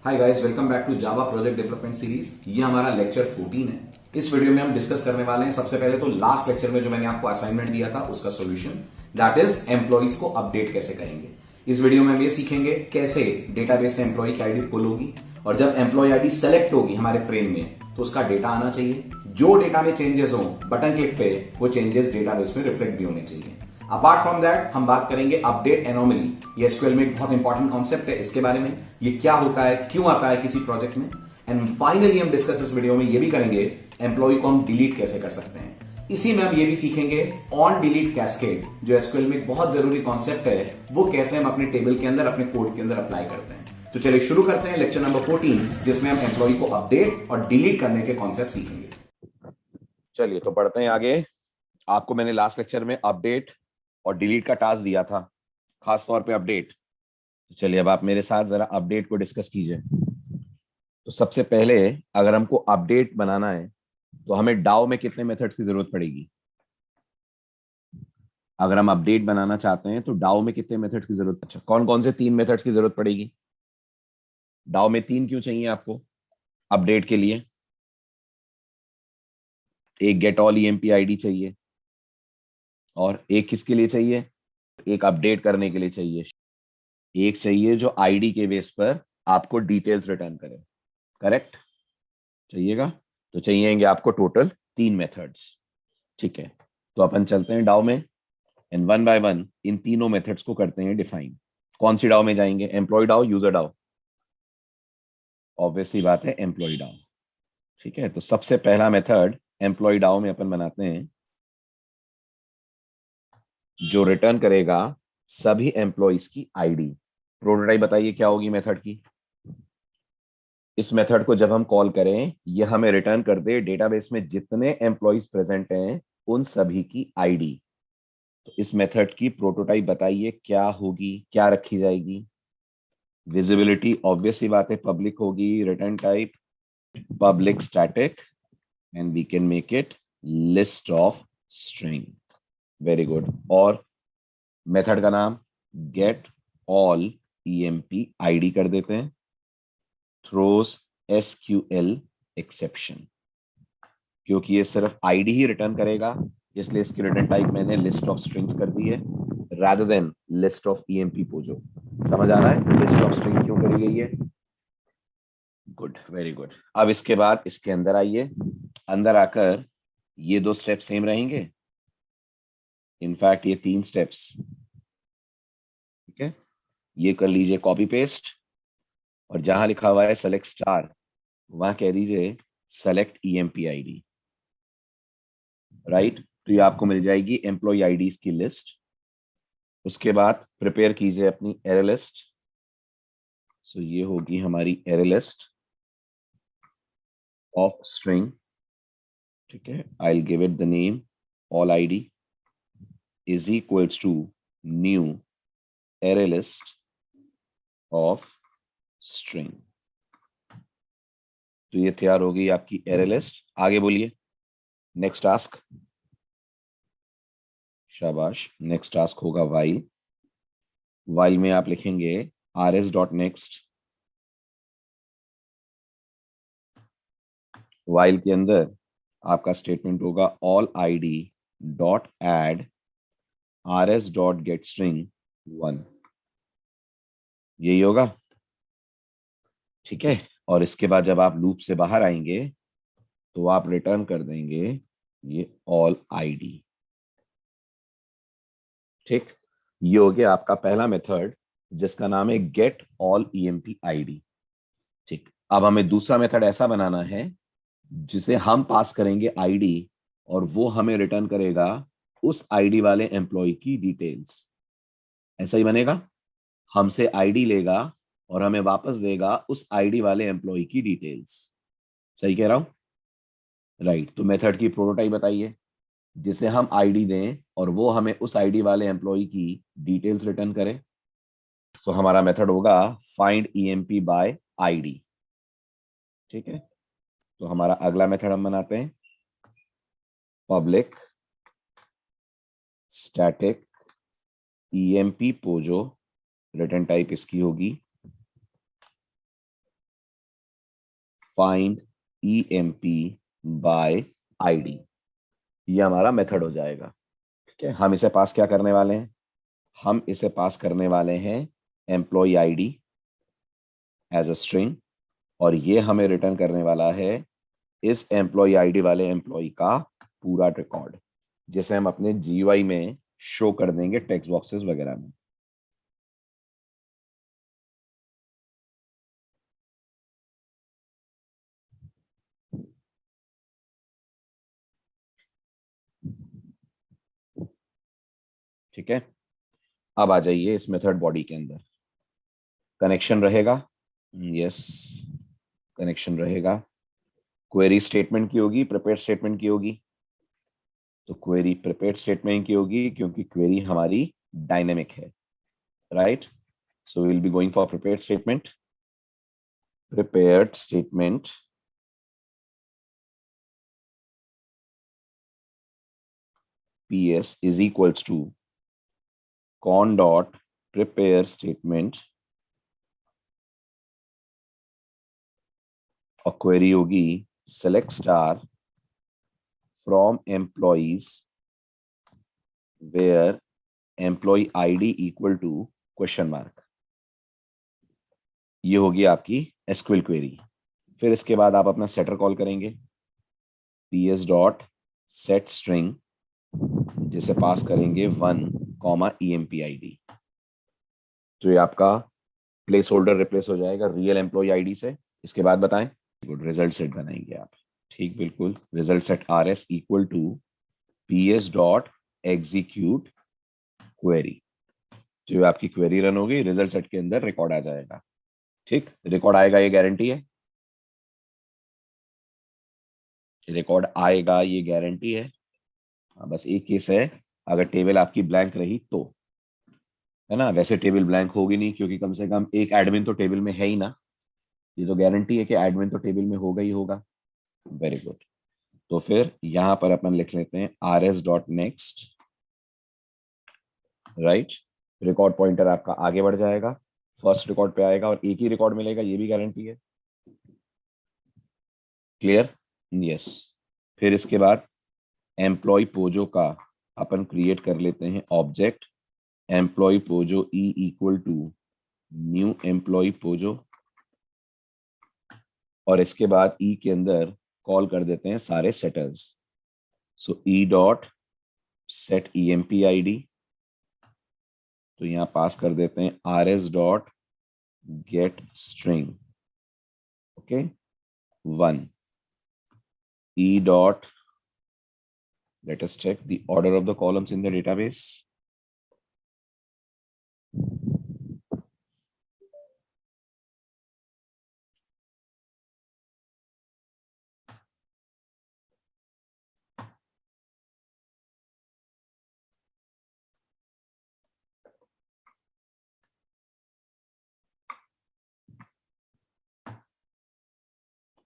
Hi guys, welcome back to Java project development series. ये हमारा lecture 14 है। इस वीडियो में हम डिस्कस करने वाले हैं सबसे पहले तो लास्ट लेक्चर में जो मैंने आपको असाइनमेंट दिया था उसका सॉल्यूशन, दैट इज एम्प्लॉइज को अपडेट कैसे करेंगे। इस वीडियो में हम ये सीखेंगे कैसे डेटाबेस से एम्प्लॉय की आईडी पुल होगी और जब एम्प्लॉय आईडी सेलेक्ट होगी हमारे फ्रेम में तो उसका डेटा आना चाहिए। जो डेटा में चेंजेस हो बटन क्लिक पे वो चेंजेस डेटाबेस में रिफ्लेक्ट भी होने चाहिए। अपार्ट फ्रॉम दैट हम बात करेंगे अपडेट एनोमली। ये एसक्यूएल में एक बहुत इंपॉर्टेंट कॉन्सेप्ट है, इसके बारे में ये क्या होता है, क्यों आता है किसी प्रोजेक्ट में। एंड फाइनली हम डिस्कस इस वीडियो में ये भी करेंगे एम्प्लॉय को हम डिलीट कैसे कर सकते हैं। इसी में हम ये भी सीखेंगे ऑन डिलीट कैस्केड, जो एसक्यूएल में एक बहुत जरूरी कॉन्सेप्ट है, वो कैसे हम अपने टेबल के अंदर अपने कोड के अंदर अप्लाई करते हैं। तो चलिए शुरू करते हैं लेक्चर नंबर 14, जिसमें हम एम्प्लॉय को अपडेट और डिलीट करने के कॉन्सेप्ट सीखेंगे। चलिए तो पढ़ते हैं आगे। आपको मैंने लास्ट लेक्चर में अपडेट और डिलीट का टास्क दिया था, खास तौर पे अपडेट। तो चलिए अब आप मेरे साथ जरा अपडेट को डिस्कस कीजिए। तो सबसे पहले अगर हमको अपडेट बनाना है तो हमें डाउ में कितने मेथड्स की जरूरत पड़ेगी? अगर हम अपडेट बनाना चाहते हैं तो डाउ में कितने मेथड्स की जरूरत? अच्छा, कौन कौन से 3 मेथड्स की जरूरत पड़ेगी? डाउ में 3 क्यों चाहिए आपको अपडेट के लिए? एक गेट ऑल ईएमपी आईडी चाहिए और एक किसके लिए चाहिए? एक अपडेट करने के लिए चाहिए। एक चाहिए जो आईडी के बेस पर आपको डिटेल्स रिटर्न करे। करेक्ट चाहिएगा? तो चाहिएंगे आपको टोटल 3 मेथड्स। ठीक है, तो अपन चलते हैं डाउ में and one by one in तीनों मेथड्स को करते हैं डिफाइन। कौन सी डाउ में जाएंगे? एम्प्लॉय डाउ, यूजर डाउ? ऑब्वियसली बात है एम्प्लॉय डाउ। ठीक है, तो सबसे पहला मेथड एम्प्लॉय डाउ में अपन बनाते हैं जो रिटर्न करेगा सभी एम्प्लॉयज की आईडी। प्रोटोटाइप बताइए क्या होगी मेथड की? इस मेथड को जब हम कॉल करें ये हमें रिटर्न कर दे डेटाबेस में जितने एम्प्लॉयज प्रेजेंट हैं उन सभी की आईडी। तो इस मेथड की प्रोटोटाइप बताइए क्या होगी, क्या रखी जाएगी? विजिबिलिटी ऑब्वियस ही बात है पब्लिक होगी। Return type public static and we can make it list of string. Very good. और मेथड का नाम गेट ऑल ईएमपी आईडी कर देते हैं। थ्रोस एसक्यूएल एक्सेप्शन, क्योंकि ये सिर्फ आईडी ही रिटर्न करेगा इसलिए इसकी रिटर्न टाइप मैंने लिस्ट ऑफ स्ट्रिंग्स कर दी है rather than list of EMP POJO. समझ आ रहा है लिस्ट ऑफ स्ट्रिंग क्यों करी गई है? Good, very good. अब इसके बाद इसके अंदर आइए। अंदर आकर ये 2 स्टेप सेम रहेंगे, इनफैक्ट ये 3 स्टेप्स। ठीक है, ये कर लीजिए कॉपी पेस्ट और जहां लिखा हुआ है सेलेक्ट स्टार वहां कह दीजिए सेलेक्ट ईएमपी आईडी। राइट, तो ये आपको मिल जाएगी एम्प्लॉय आईडीज की लिस्ट। उसके बाद प्रिपेयर कीजिए अपनी एरे लिस्ट। सो ये होगी हमारी एरे लिस्ट ऑफ स्ट्रिंग। ठीक है, I will give it the name all ID is equals to new array list of string. तो ये तैयार हो गई आपकी एरे लिस्ट। आगे बोलिए नेक्स्ट टास्क। शाबाश, नेक्स्ट टास्क होगा वाइल। वाइल में आप लिखेंगे rs डॉट नेक्स्ट। वाइल के अंदर आपका स्टेटमेंट होगा all ID dot add rs dot get string 1। यही होगा। ठीक है, और इसके बाद जब आप लूप से बाहर आएंगे तो आप रिटर्न कर देंगे ये ऑल आईडी। ठीक, ये हो गया आपका पहला मेथड जिसका नाम है गेट ऑल ईएमपी आईडी। ठीक, अब हमें दूसरा मेथड ऐसा बनाना है जिसे हम पास करेंगे आईडी और वो हमें रिटर्न करेगा उस आईडी वाले एम्प्लॉय की डिटेल्स। ऐसा ही बनेगा, हमसे आईडी लेगा और हमें वापस देगा उस आईडी वाले एम्प्लॉय की डिटेल्स। सही कह रहा हूं? राइट, तो मेथड की प्रोटोटाइप बताइए जिसे हम आईडी दें और वो हमें उस आईडी वाले एम्प्लॉय की डिटेल्स रिटर्न करे। तो हमारा मेथड होगा फाइंड ईएमपी बाय आईडी। ठीक है, तो हमारा अगला मेथड हम बनाते हैं public static EMP Pozzo. Return type इसकी होगी फाइंड ईएमपी बाय आईडी, ये हमारा मेथड हो जाएगा। ठीक है, हम इसे पास क्या करने वाले हैं, हम इसे पास करने वाले हैं employee ID as a string, और ये हमें रिटर्न करने वाला है इस एम्प्लॉय आईडी वाले एम्प्लॉय का पूरा रिकॉर्ड, जिसे हम अपने जीयूआई में शो कर देंगे टेक्स्ट बॉक्सेस वगैरह में। ठीक है, अब आ जाइए इस मेथड बॉडी के अंदर। कनेक्शन रहेगा, यस, कनेक्शन रहेगा। क्वेरी स्टेटमेंट की होगी, प्रिपेयर स्टेटमेंट की होगी? तो क्वेरी प्रिपेयर स्टेटमेंट की होगी, क्योंकि क्वेरी हमारी डायनेमिक है, right? So will be going for prepare statement. Prepared statement PS is equals to con dot prepare statement, और क्वेरी होगी select star from employees where employee ID equal to question mark। ये होगी आपकी SQL query. फिर इसके बाद आप अपना सेटर कॉल करेंगे, PS डॉट सेट स्ट्रिंग, जिसे पास करेंगे 1 कॉमा EMP ID। तो ये आपका प्लेस होल्डर रिप्लेस हो जाएगा रियल एम्प्लॉय आईडी से। इसके बाद बताएं, गुड, रिजल्ट सेट बनाएंगे आप। ठीक, बिल्कुल, result set RS equal to PS dot execute query. जो आपकी क्वेरी रन होगी, रिजल्ट सेट के अंदर रिकॉर्ड आ जाएगा। ठीक, रिकॉर्ड आएगा, ये गारंटी है, रिकॉर्ड आएगा, ये गारंटी है। बस एक केस है, अगर टेबल आपकी ब्लैंक रही तो, है ना? वैसे टेबल ब्लैंक होगी नहीं, क्योंकि कम से कम एक एडमिन तो टेबल में है ही ना। ये तो गारंटी है कि एडमिन तो टेबल में होगा ही होगा। Very good. तो फिर यहां पर अपन लिख लेते हैं RS dot next, right? Record pointer आपका आगे बढ़ जाएगा, फर्स्ट रिकॉर्ड पे आएगा और एक ही रिकॉर्ड मिलेगा, ये भी गारंटी है। क्लियर? यस। फिर इसके बाद एम्प्लॉय पोजो का अपन क्रिएट कर लेते हैं object, employee POJO E equal to new employee POJO, और इसके बाद ई के अंदर कॉल कर देते हैं सारे setters. So E dot set EMP ID, तो यहां पास कर देते हैं RS dot get string, okay, 1 E dot, let us check the order of the columns in the database.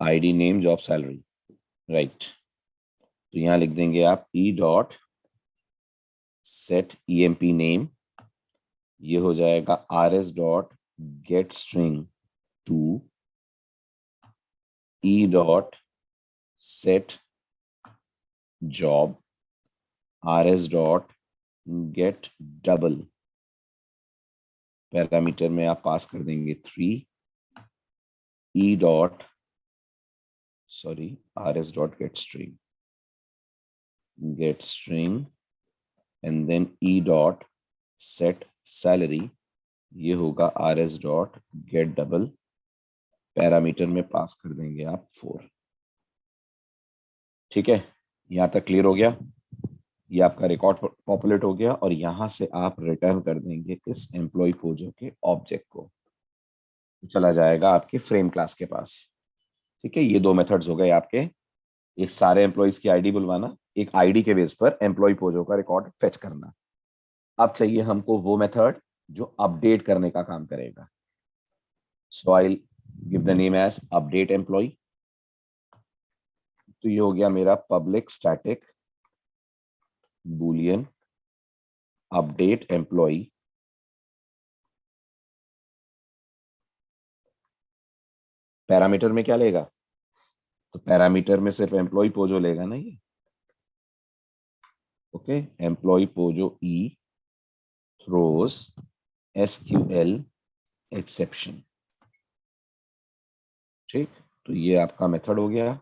ID name job salary, right? तो यहां लिख देंगे आप E dot set EMP name, ये हो जाएगा RS dot get string to E dot set job RS dot get double, parameter में आप पास कर देंगे 3 E dot, sorry, RS dot get string and then E dot set salary, ये होगा RS dot gate double, parameter में पास कर देंगे आप 4। ठीक है, यहां तक क्लियर हो गया? ये आपका रिकॉर्ड पॉपुलेट हो गया, और यहां से आप रिटर्न कर देंगे इस एम्प्लॉय पोजो के ऑब्जेक्ट को, चला जाएगा आपके फ्रेम क्लास के पास। ठीक है, ये दो मेथड्स हो गए आपके, एक सारे एम्प्लॉयज की आईडी बुलवाना, एक आईडी के बेस पर एम्प्लॉय पोजो का रिकॉर्ड फेच करना। अब चाहिए हमको वो मेथड जो अपडेट करने का काम करेगा। So I give the name as update employ. तो ये हो गया मेरा public static boolean update employ, parameter में क्या लेगा? तो पैरामीटर में सिर्फ एम्प्लॉय पोजो लेगा ना ये। ओके, एम्प्लॉय पोजो ई थ्रोस एसक्यूएल एक्सेप्शन। ठीक, तो ये आपका मेथड हो गया।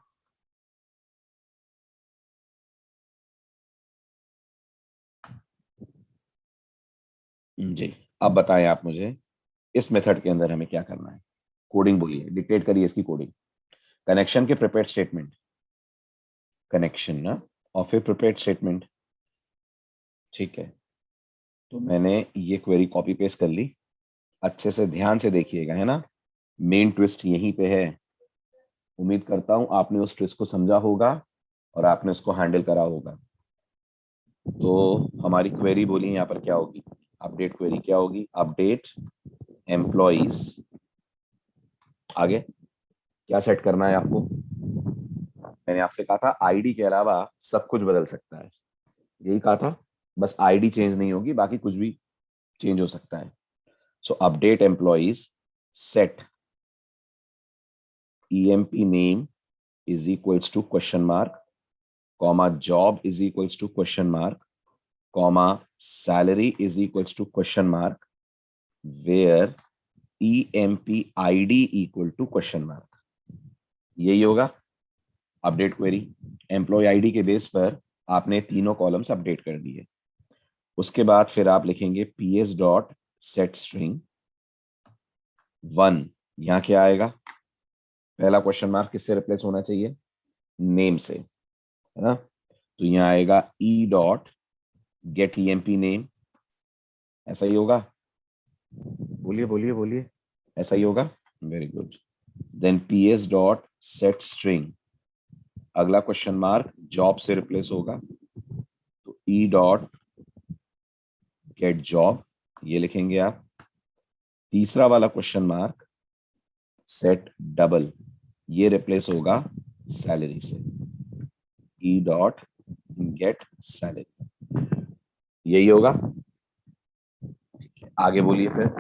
जी, अब बताएं आप मुझे इस मेथड के अंदर हमें क्या करना है। कोडिंग बोलिए, डिक्टेट करिए इसकी कोडिंग। कनेक्शन के प्रिपेयर्ड स्टेटमेंट, कनेक्शन ना, और फिर प्रिपेयर्ड स्टेटमेंट। ठीक है, तो मैंने ये क्वेरी कॉपी पेस्ट कर ली। अच्छे से ध्यान से देखिएगा, है ना, मेन ट्विस्ट यहीं पे है। उम्मीद करता हूं आपने उस ट्विस्ट को समझा होगा और आपने उसको हैंडल करा होगा। तो हमारी क्वेरी बोली यहाँ पर क्या होगी, अपडेट क्वेरी क्या होगी, अपडेट एम्प्लॉइज। आगे क्या सेट करना है आपको, मैंने आपसे कहा था आईडी के अलावा सब कुछ बदल सकता है, यही कहा था। बस आईडी चेंज नहीं होगी, बाकी कुछ भी चेंज हो सकता है। सो update employees set EMP name is equals to question mark, comma job is equals to question mark, comma salary is equals to question mark, where EMP ID equal to question mark। यही होगा update query. Employ ID के base पर आपने तीनों columns update कर दिए। उसके बाद फिर आप लिखेंगे PS डॉट सेट स्ट्रिंग 1। यहां क्या आएगा, पहला क्वेश्चन मार्क किससे रिप्लेस होना चाहिए, नेम से, है ना। तो यहाँ आएगा E dot get EMP name, ऐसा ही होगा। बोलिए बोलिए बोलिए, ऐसा ही होगा। Very good. Then PS dot set string, अगला क्वेश्चन मार्क जॉब से रिप्लेस होगा, तो ई डॉट गेट जॉब, ये लिखेंगे आप। तीसरा वाला क्वेश्चन मार्क सेट डबल, ये रिप्लेस होगा सैलरी से, ई डॉट गेट सैलरी, यही होगा। आगे बोलिए फिर।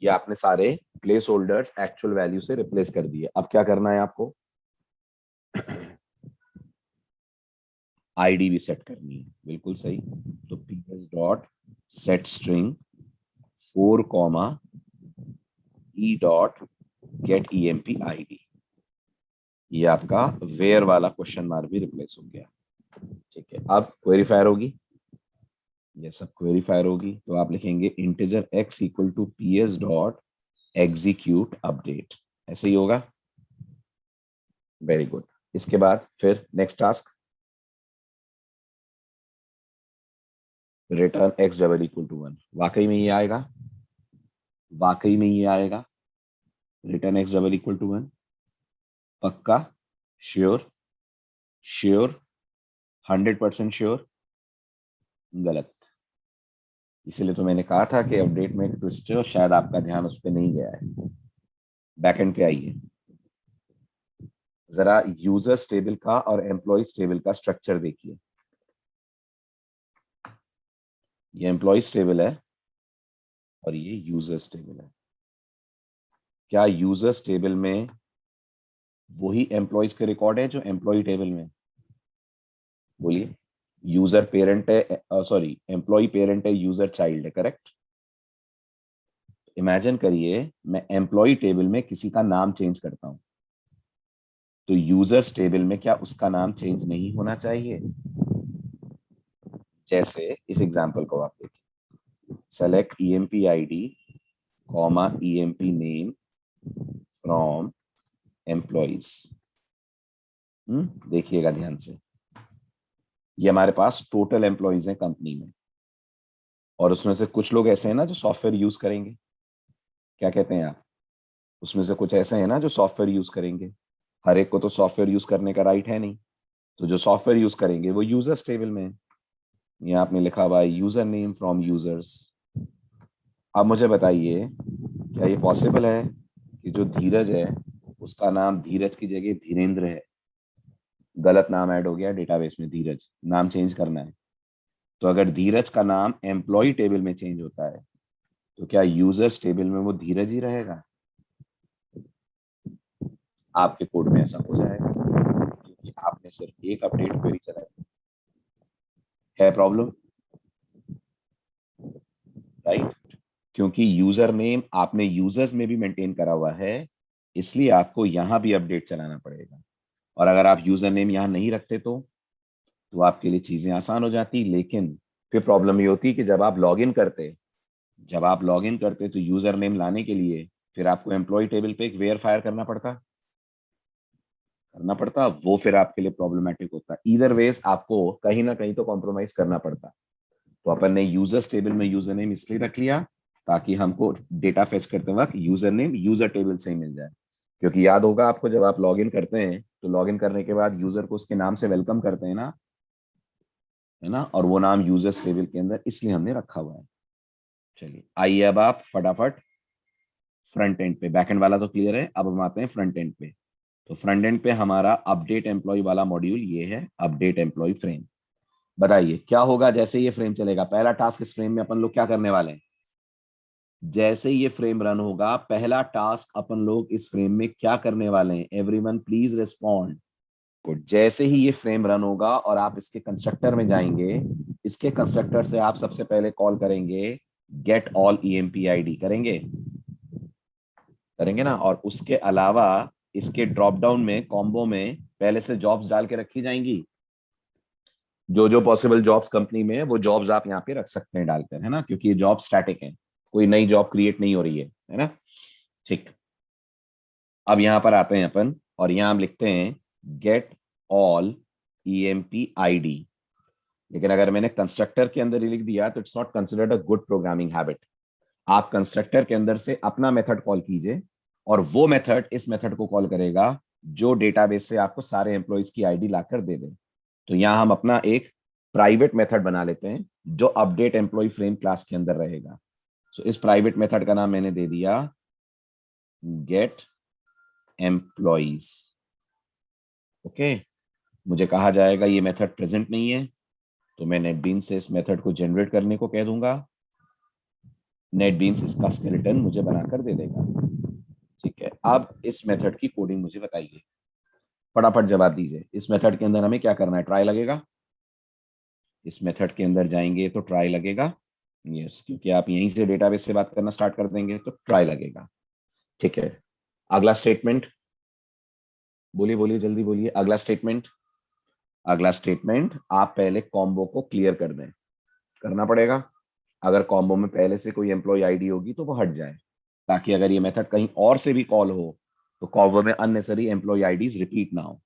ये आपने सारे प्लेस होल्डर्स एक्चुअल वैल्यू से रिप्लेस कर दिए। अब क्या करना है आपको, आईडी भी सेट करनी है, बिल्कुल सही। तो PS dot set string 4 comma ई डॉट गेट EMP ID, ये आपका वेयर वाला क्वेश्चन मार्क भी रिप्लेस हो गया। ठीक है, अब क्वेरी फायर होगी, ये सब क्वेरी फायर होगी। तो आप लिखेंगे integer x equal to PS dot execute update, ऐसे ही होगा। Very good. इसके बाद फिर next task, return x double equal to 1। वाकई में ये आएगा, वाकई में ये आएगा, रिटर्न x डबल इक्वल टू 1, पक्का, श्योर, श्योर, 100% श्योर, गलत। इसीलिए तो मैंने कहा था कि अपडेट में एक ट्विस्ट है और शायद आपका ध्यान उस पर नहीं गया है। बैकएंड पे आइए जरा, यूजर्स टेबल का और एम्प्लॉइज टेबल का स्ट्रक्चर देखिए। ये एम्प्लॉइज टेबल है और ये यूजर्स टेबल है। क्या यूजर्स टेबल में वही एम्प्लॉइज के रिकॉर्ड है जो एम्प्लॉय टेबल में, बोलिए। यूजर पेरेंट है, सॉरी, एम्प्लॉय पेरेंट है, यूजर चाइल्ड है, करेक्ट। इमेजिन करिए मैं एम्प्लॉय टेबल में किसी का नाम चेंज करता हूं, तो यूजर्स टेबल में क्या उसका नाम चेंज नहीं होना चाहिए। जैसे इस एग्जांपल को आप देखिए, select EMP ID comma EMP name from employees. देखिएगा ध्यान से, ये हमारे पास टोटल एम्प्लॉइज हैं कंपनी में, और उसमें से कुछ लोग ऐसे हैं ना जो सॉफ्टवेयर यूज करेंगे। क्या कहते हैं आप, उसमें से कुछ ऐसे हैं ना जो सॉफ्टवेयर यूज करेंगे। हर एक को तो सॉफ्टवेयर यूज करने का राइट है नहीं, तो जो सॉफ्टवेयर यूज करेंगे वो यूजर्स टेबल में है। यहाँ आपने लिखा हुआ है यूजर नेम फ्रॉम यूजर्स। अब मुझे बताइए, क्या ये पॉसिबल है कि जो धीरज है उसका नाम धीरज की जगह धीरेन्द्र है, गलत नाम ऐड हो गया डेटाबेस में, धीरज नाम चेंज करना है। तो अगर धीरज का नाम एम्प्लॉय टेबल में चेंज होता है तो क्या यूजर्स टेबल में वो धीरज ही रहेगा। आपके कोड में ऐसा हो जाएगा क्योंकि आपने सिर्फ एक अपडेट क्वेरी चलाई है। Problem, right? क्योंकि यूजर नेम आपने यूजर्स में भी मेंटेन करा हुआ है, इसलिए आपको यहां भी अपडेट चलाना पड़ेगा। और अगर आप यूजर नेम यहां नहीं रखते तो आपके लिए चीजें आसान हो जाती। लेकिन फिर प्रॉब्लम ये होती कि जब आप लॉग इन करते तो यूजर नेम लाने के लिए फिर आपको एम्प्लॉय टेबल पे एक वेयर फायर करना पड़ता, वो फिर आपके लिए प्रॉब्लमेटिक होता। ईदर वेज आपको कहीं ना कहीं तो कॉम्प्रोमाइज करना पड़ता। तो अपन ने यूजर्स टेबल में यूजर नेम इसलिए रख लिया ताकि हमको डेटा फेच करते वक्त यूजर नेम यूजर टेबल से ही मिल जाए। क्योंकि याद होगा आपको, जब आप लॉग इन करते हैं तो लॉग इन करने के बाद यूजर को उसके नाम से वेलकम करते हैं ना, है ना? और वो नाम यूजर्स टेबल के अंदर इसलिए हमने रखा हुआ है। चलिए आइए अब आप फटाफट फ्रंट एंड पे, बैक एंड वाला तो क्लियर है, अब हम आते हैं फ्रंट एंड पे। तो फ्रंट एंड पे हमारा अपडेट एम्प्लॉय वाला मॉड्यूल ये है, अपडेट एम्प्लॉय फ्रेम। बताइए क्या होगा जैसे ये फ्रेम चलेगा। पहला टास्क इस फ्रेम में अपन लोग क्या करने वाले हैं? जैसे ये फ्रेम रन होगा, पहला टास्क अपन लोग इस फ्रेम में क्या करने वाले हैं? Everyone please respond. गुड। जैसे ही ये फ्रेम रन होगा और आप इसके कंस्ट्रक्टर में जाएंगे, इसके कंस्ट्रक्टर से आप सबसे पहले कॉल करेंगे गेट ऑल ईएमपी आईडी। करेंगे ना? और उसके अलावा इसके ड्रॉप डाउन में, कॉम्बो में पहले से जॉब्स डाल के रखी जाएंगी। जो जो पॉसिबल जॉब्स कंपनी में है वो जॉब्स आप यहाँ पे रख सकते हैं डालकर, है ना? क्योंकि ये जॉब स्टैटिक है, कोई नई जॉब क्रिएट नहीं हो रही है ना? ठीक। अब यहाँ पर आते हैं अपन और यहाँ हम लिखते हैं गेट ऑल ईएमपी आईडी। लेकिन अगर मैंने कंस्ट्रक्टर के अंदर ही लिख दिया तो it's not considered a good programming habit. आप कंस्ट्रक्टर के अंदर से अपना मेथड कॉल कीजिए और वो मेथड इस मेथड को कॉल करेगा जो डेटाबेस से आपको सारे एम्प्लॉयज की आईडी लाकर दे दे। तो यहां हम अपना एक प्राइवेट मेथड बना लेते हैं जो अपडेट एम्प्लॉय फ्रेम क्लास के अंदर रहेगा। सो इस प्राइवेट मेथड का नाम मैंने दे दिया गेट एम्प्लॉयज। ओके। मुझे कहा जाएगा ये मेथड प्रेजेंट नहीं है, तो मैं नेटबीन्स से इस मेथड को जनरेट करने को कह दूंगा। नेटबीन्स इसका स्केलेटन मुझे बनाकर दे देगा। ठीक है, अब इस मेथड की कोडिंग मुझे बताइए, फटाफट जवाब दीजिए। इस मेथड के अंदर हमें क्या करना है? ट्राई लगेगा। इस मेथड के अंदर जाएंगे तो ट्राई लगेगा। यस, क्योंकि आप यहीं से डेटाबेस से बात करना स्टार्ट कर देंगे तो ट्राई लगेगा। ठीक है, अगला स्टेटमेंट बोलिए, बोलिए जल्दी बोलिए। अगला स्टेटमेंट आप पहले कॉम्बो को क्लियर कर दें। करना पड़ेगा। अगर कॉम्बो में पहले से कोई एम्प्लॉय आईडी होगी तो वो हट जाए, ताकि अगर ये मेथड कहीं और से भी कॉल हो तो कॉम्बो में अननेसरी एम्प्लॉय आईडीज रिपीट ना हो।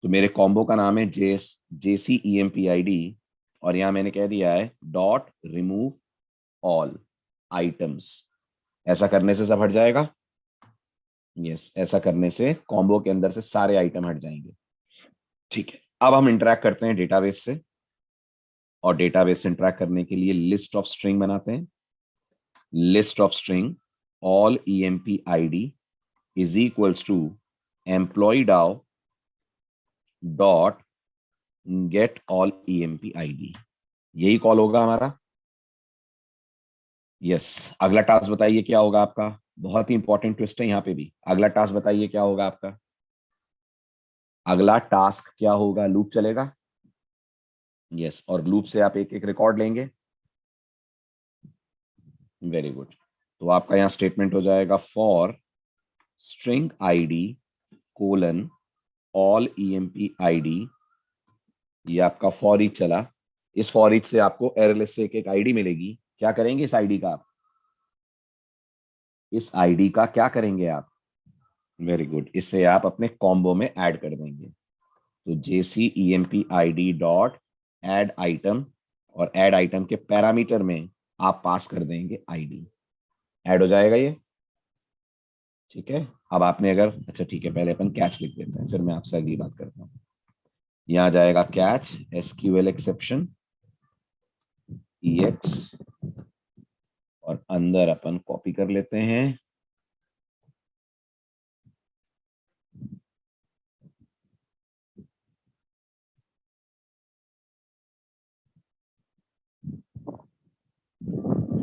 तो मेरे कॉम्बो का नाम है JC E M P I D, और यहां मैंने कह दिया है डॉट रिमूव ऑल आइटम्स। ऐसा करने से सब हट जाएगा। यस, ऐसा करने से कॉम्बो के अंदर से सारे आइटम हट जाएंगे। ठीक है, अब हम इंटरेक्ट करते हैं डेटाबेस से, और डेटाबेस से इंटरेक्ट करने के लिए लिस्ट ऑफ स्ट्रिंग बनाते हैं। List of string all E M P I D is equals to employ DAO dot get all E M P I D. यही कॉल होगा हमारा। यस, अगला टास्क बताइए क्या होगा आपका? बहुत ही इंपॉर्टेंट ट्विस्ट है यहाँ पे भी। अगला टास्क बताइए क्या होगा आपका? अगला टास्क क्या होगा? लूप चलेगा। यस, और लूप से आप एक एक रिकॉर्ड लेंगे। Very good. तो आपका यहाँ स्टेटमेंट हो जाएगा for string ID colon all EMP ID. ये आपका फॉर ईच चला। इस फॉर ईच से आपको एररलेस से एक एक आईडी मिलेगी। क्या करेंगे इस आईडी का आप? इस आईडी का क्या करेंगे आप? वेरी गुड, इसे आप अपने कॉम्बो में ऐड कर देंगे। तो JC E M P I D dot add item, और एड आइटम के पैरामीटर में आप पास कर देंगे आईडी। ऐड हो जाएगा ये। ठीक है, अब आपने अगर, अच्छा ठीक है, पहले अपन कैच लिख देते हैं, फिर मैं आपसे अगली बात करता हूँ। यहाँ जाएगा कैच एसक्यूएल एक्सेप्शन EX, और अंदर अपन कॉपी कर लेते हैं।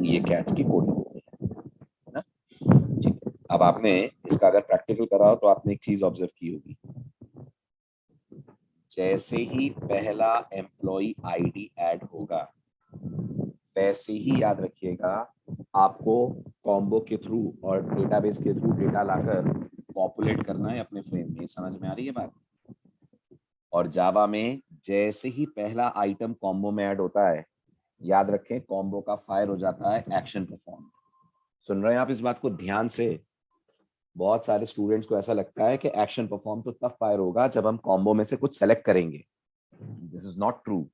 ये कैच की कोडिंग है ना? ठीक है, अब आपने इसका अगर प्रैक्टिकल करा हो तो आपने एक चीज ऑब्जर्व की होगी, जैसे ही पहला एम्प्लॉय आईडी ऐड होगा वैसे ही याद रखिएगा आपको कॉम्बो के थ्रू और डेटाबेस के थ्रू डेटा लाकर पॉपुलेट करना है अपने फ्रेम में। समझ में आ रही है बात? और जावा में जैसे ही पहला आइटम कॉम्बो में ऐड होता है, याद रखें कॉम्बो का फायर हो जाता है एक्शन परफॉर्म। सुन रहे हैं आप इस बात को ध्यान से? बहुत सारे स्टूडेंट्स को ऐसा लगता है कि एक्शन परफॉर्म तो तब फायर होगा जब हम कॉम्बो में से कुछ सेलेक्ट करेंगे। This is not true.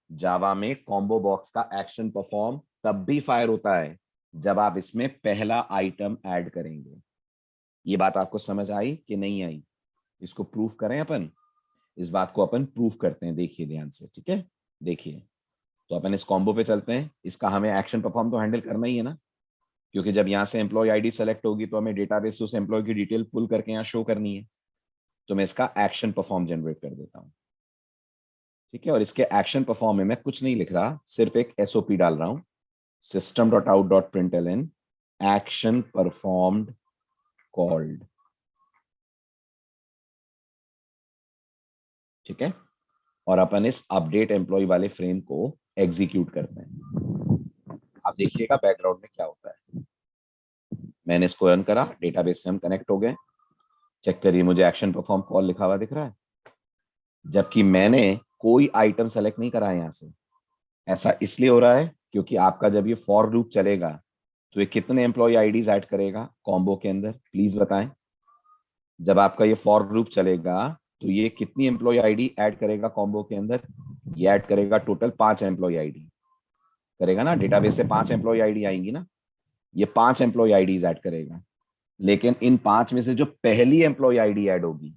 Java में कॉम्बो बॉक्स का एक्शन परफॉर्म तब भी फायर होता है जब आप इसमें पहला आइटम ऐड करेंगे। ये बात आपको समझ आई कि नहीं आई? इसको प्रूफ करें अपन। इस बात को अपन प्रूफ करते हैं, देखिए ध्यान से, ठीक है? देखिए, तो अपन इस कॉम्बो पे चलते हैं। इसका हमें एक्शन परफॉर्म तो हैंडल करना ही है ना, क्योंकि जब यहाँ से एम्प्लॉय आईडी सेलेक्ट होगी तो हमें डेटाबेस से उस एम्प्लॉय की डिटेल पुल करके यहाँ शो करनी है। तो मैं इसका एक्शन परफॉर्म जनरेट कर देता हूँ, ठीक है? और इसके एक्शन परफॉर्म में मैं कुछ नहीं लिख रहा, सिर्फ एक एसओपी डाल रहा हूँ, system.out.println एक्शन परफॉर्म्ड कॉल्ड, ठीक है? और अपन इस अपडेट एम्प्लॉय वाले फ्रेम को एग्जीक्यूट करते हैं। अब देखिएगा बैकग्राउंड में क्या होता है। मैंने इसको रन करा, डेटाबेस से हम कनेक्ट हो गए। चेक करिए, मुझे एक्शन परफॉर्म कॉल लिखा हुआ दिख रहा है, जबकि मैंने कोई आइटम सेलेक्ट नहीं करा है यहाँ से। ऐसा इसलिए हो रहा है क्योंकि आपका जब ये फॉर लूप चलेगा तो ये कितने एम्प्लॉय आईडीज ऐड करेगा कॉम्बो के अंदर, प्लीज बताएं? जब आपका ये फॉर लूप चलेगा तो ये कितनी एम्प्लॉय आईडी ऐड करेगा कॉम्बो के अंदर? ये ऐड करेगा टोटल 5 एम्प्लॉय आईडी करेगा ना। डेटाबेस से 5 एम्प्लॉय आईडी आएंगी ना, ये 5 एम्प्लॉय आईडीज ऐड करेगा। लेकिन इन 5 में से जो पहली एम्प्लॉय आईडी ऐड होगी,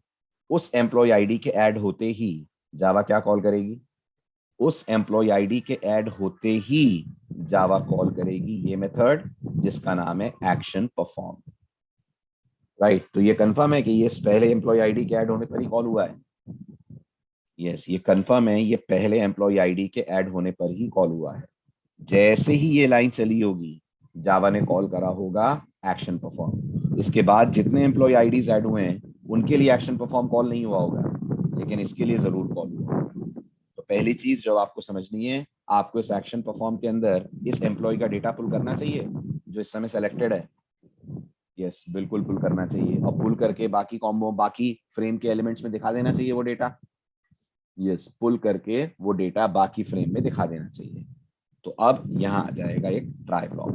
उस एम्प्लॉय आईडी के ऐड होते ही जावा क्या कॉल करेगी? उस एम्प्लॉय आईडी के ऐड होते ही जावा कॉल करेगी ये मेथड जिसका नाम है एक्शन परफॉर्म। राइट, तो ये कंफर्म है कि ये पहले एम्प्लॉय आईडी के ऐड होने पर ही कॉल हुआ है? यस, ये कंफर्म है, ये पहले एम्प्लॉय आईडी के ऐड होने पर ही कॉल हुआ है। जैसे ही ये लाइन चली होगी जावा ने कॉल करा होगा एक्शन परफॉर्म। इसके बाद जितने एम्प्लॉय आईडीज ऐड हुए हैं उनके लिए एक्शन परफॉर्म कॉल नहीं हुआ होगा, लेकिन इसके लिए जरूर कॉल हुआ। तो पहली चीज जो आपको समझनी है, आपको इस एक्शन परफॉर्म के अंदर इस एम्प्लॉय का डेटा पुल करना चाहिए जो इस समय सेलेक्टेड है। यस, बिल्कुल पुल करना चाहिए, और पुल करके बाकी कॉम्बो, बाकी फ्रेम के एलिमेंट्स में दिखा देना चाहिए वो डेटा। यस, पुल करके वो डेटा बाकी फ्रेम में दिखा देना चाहिए। तो अब यहाँ आ जाएगा एक ट्राई ब्लॉक,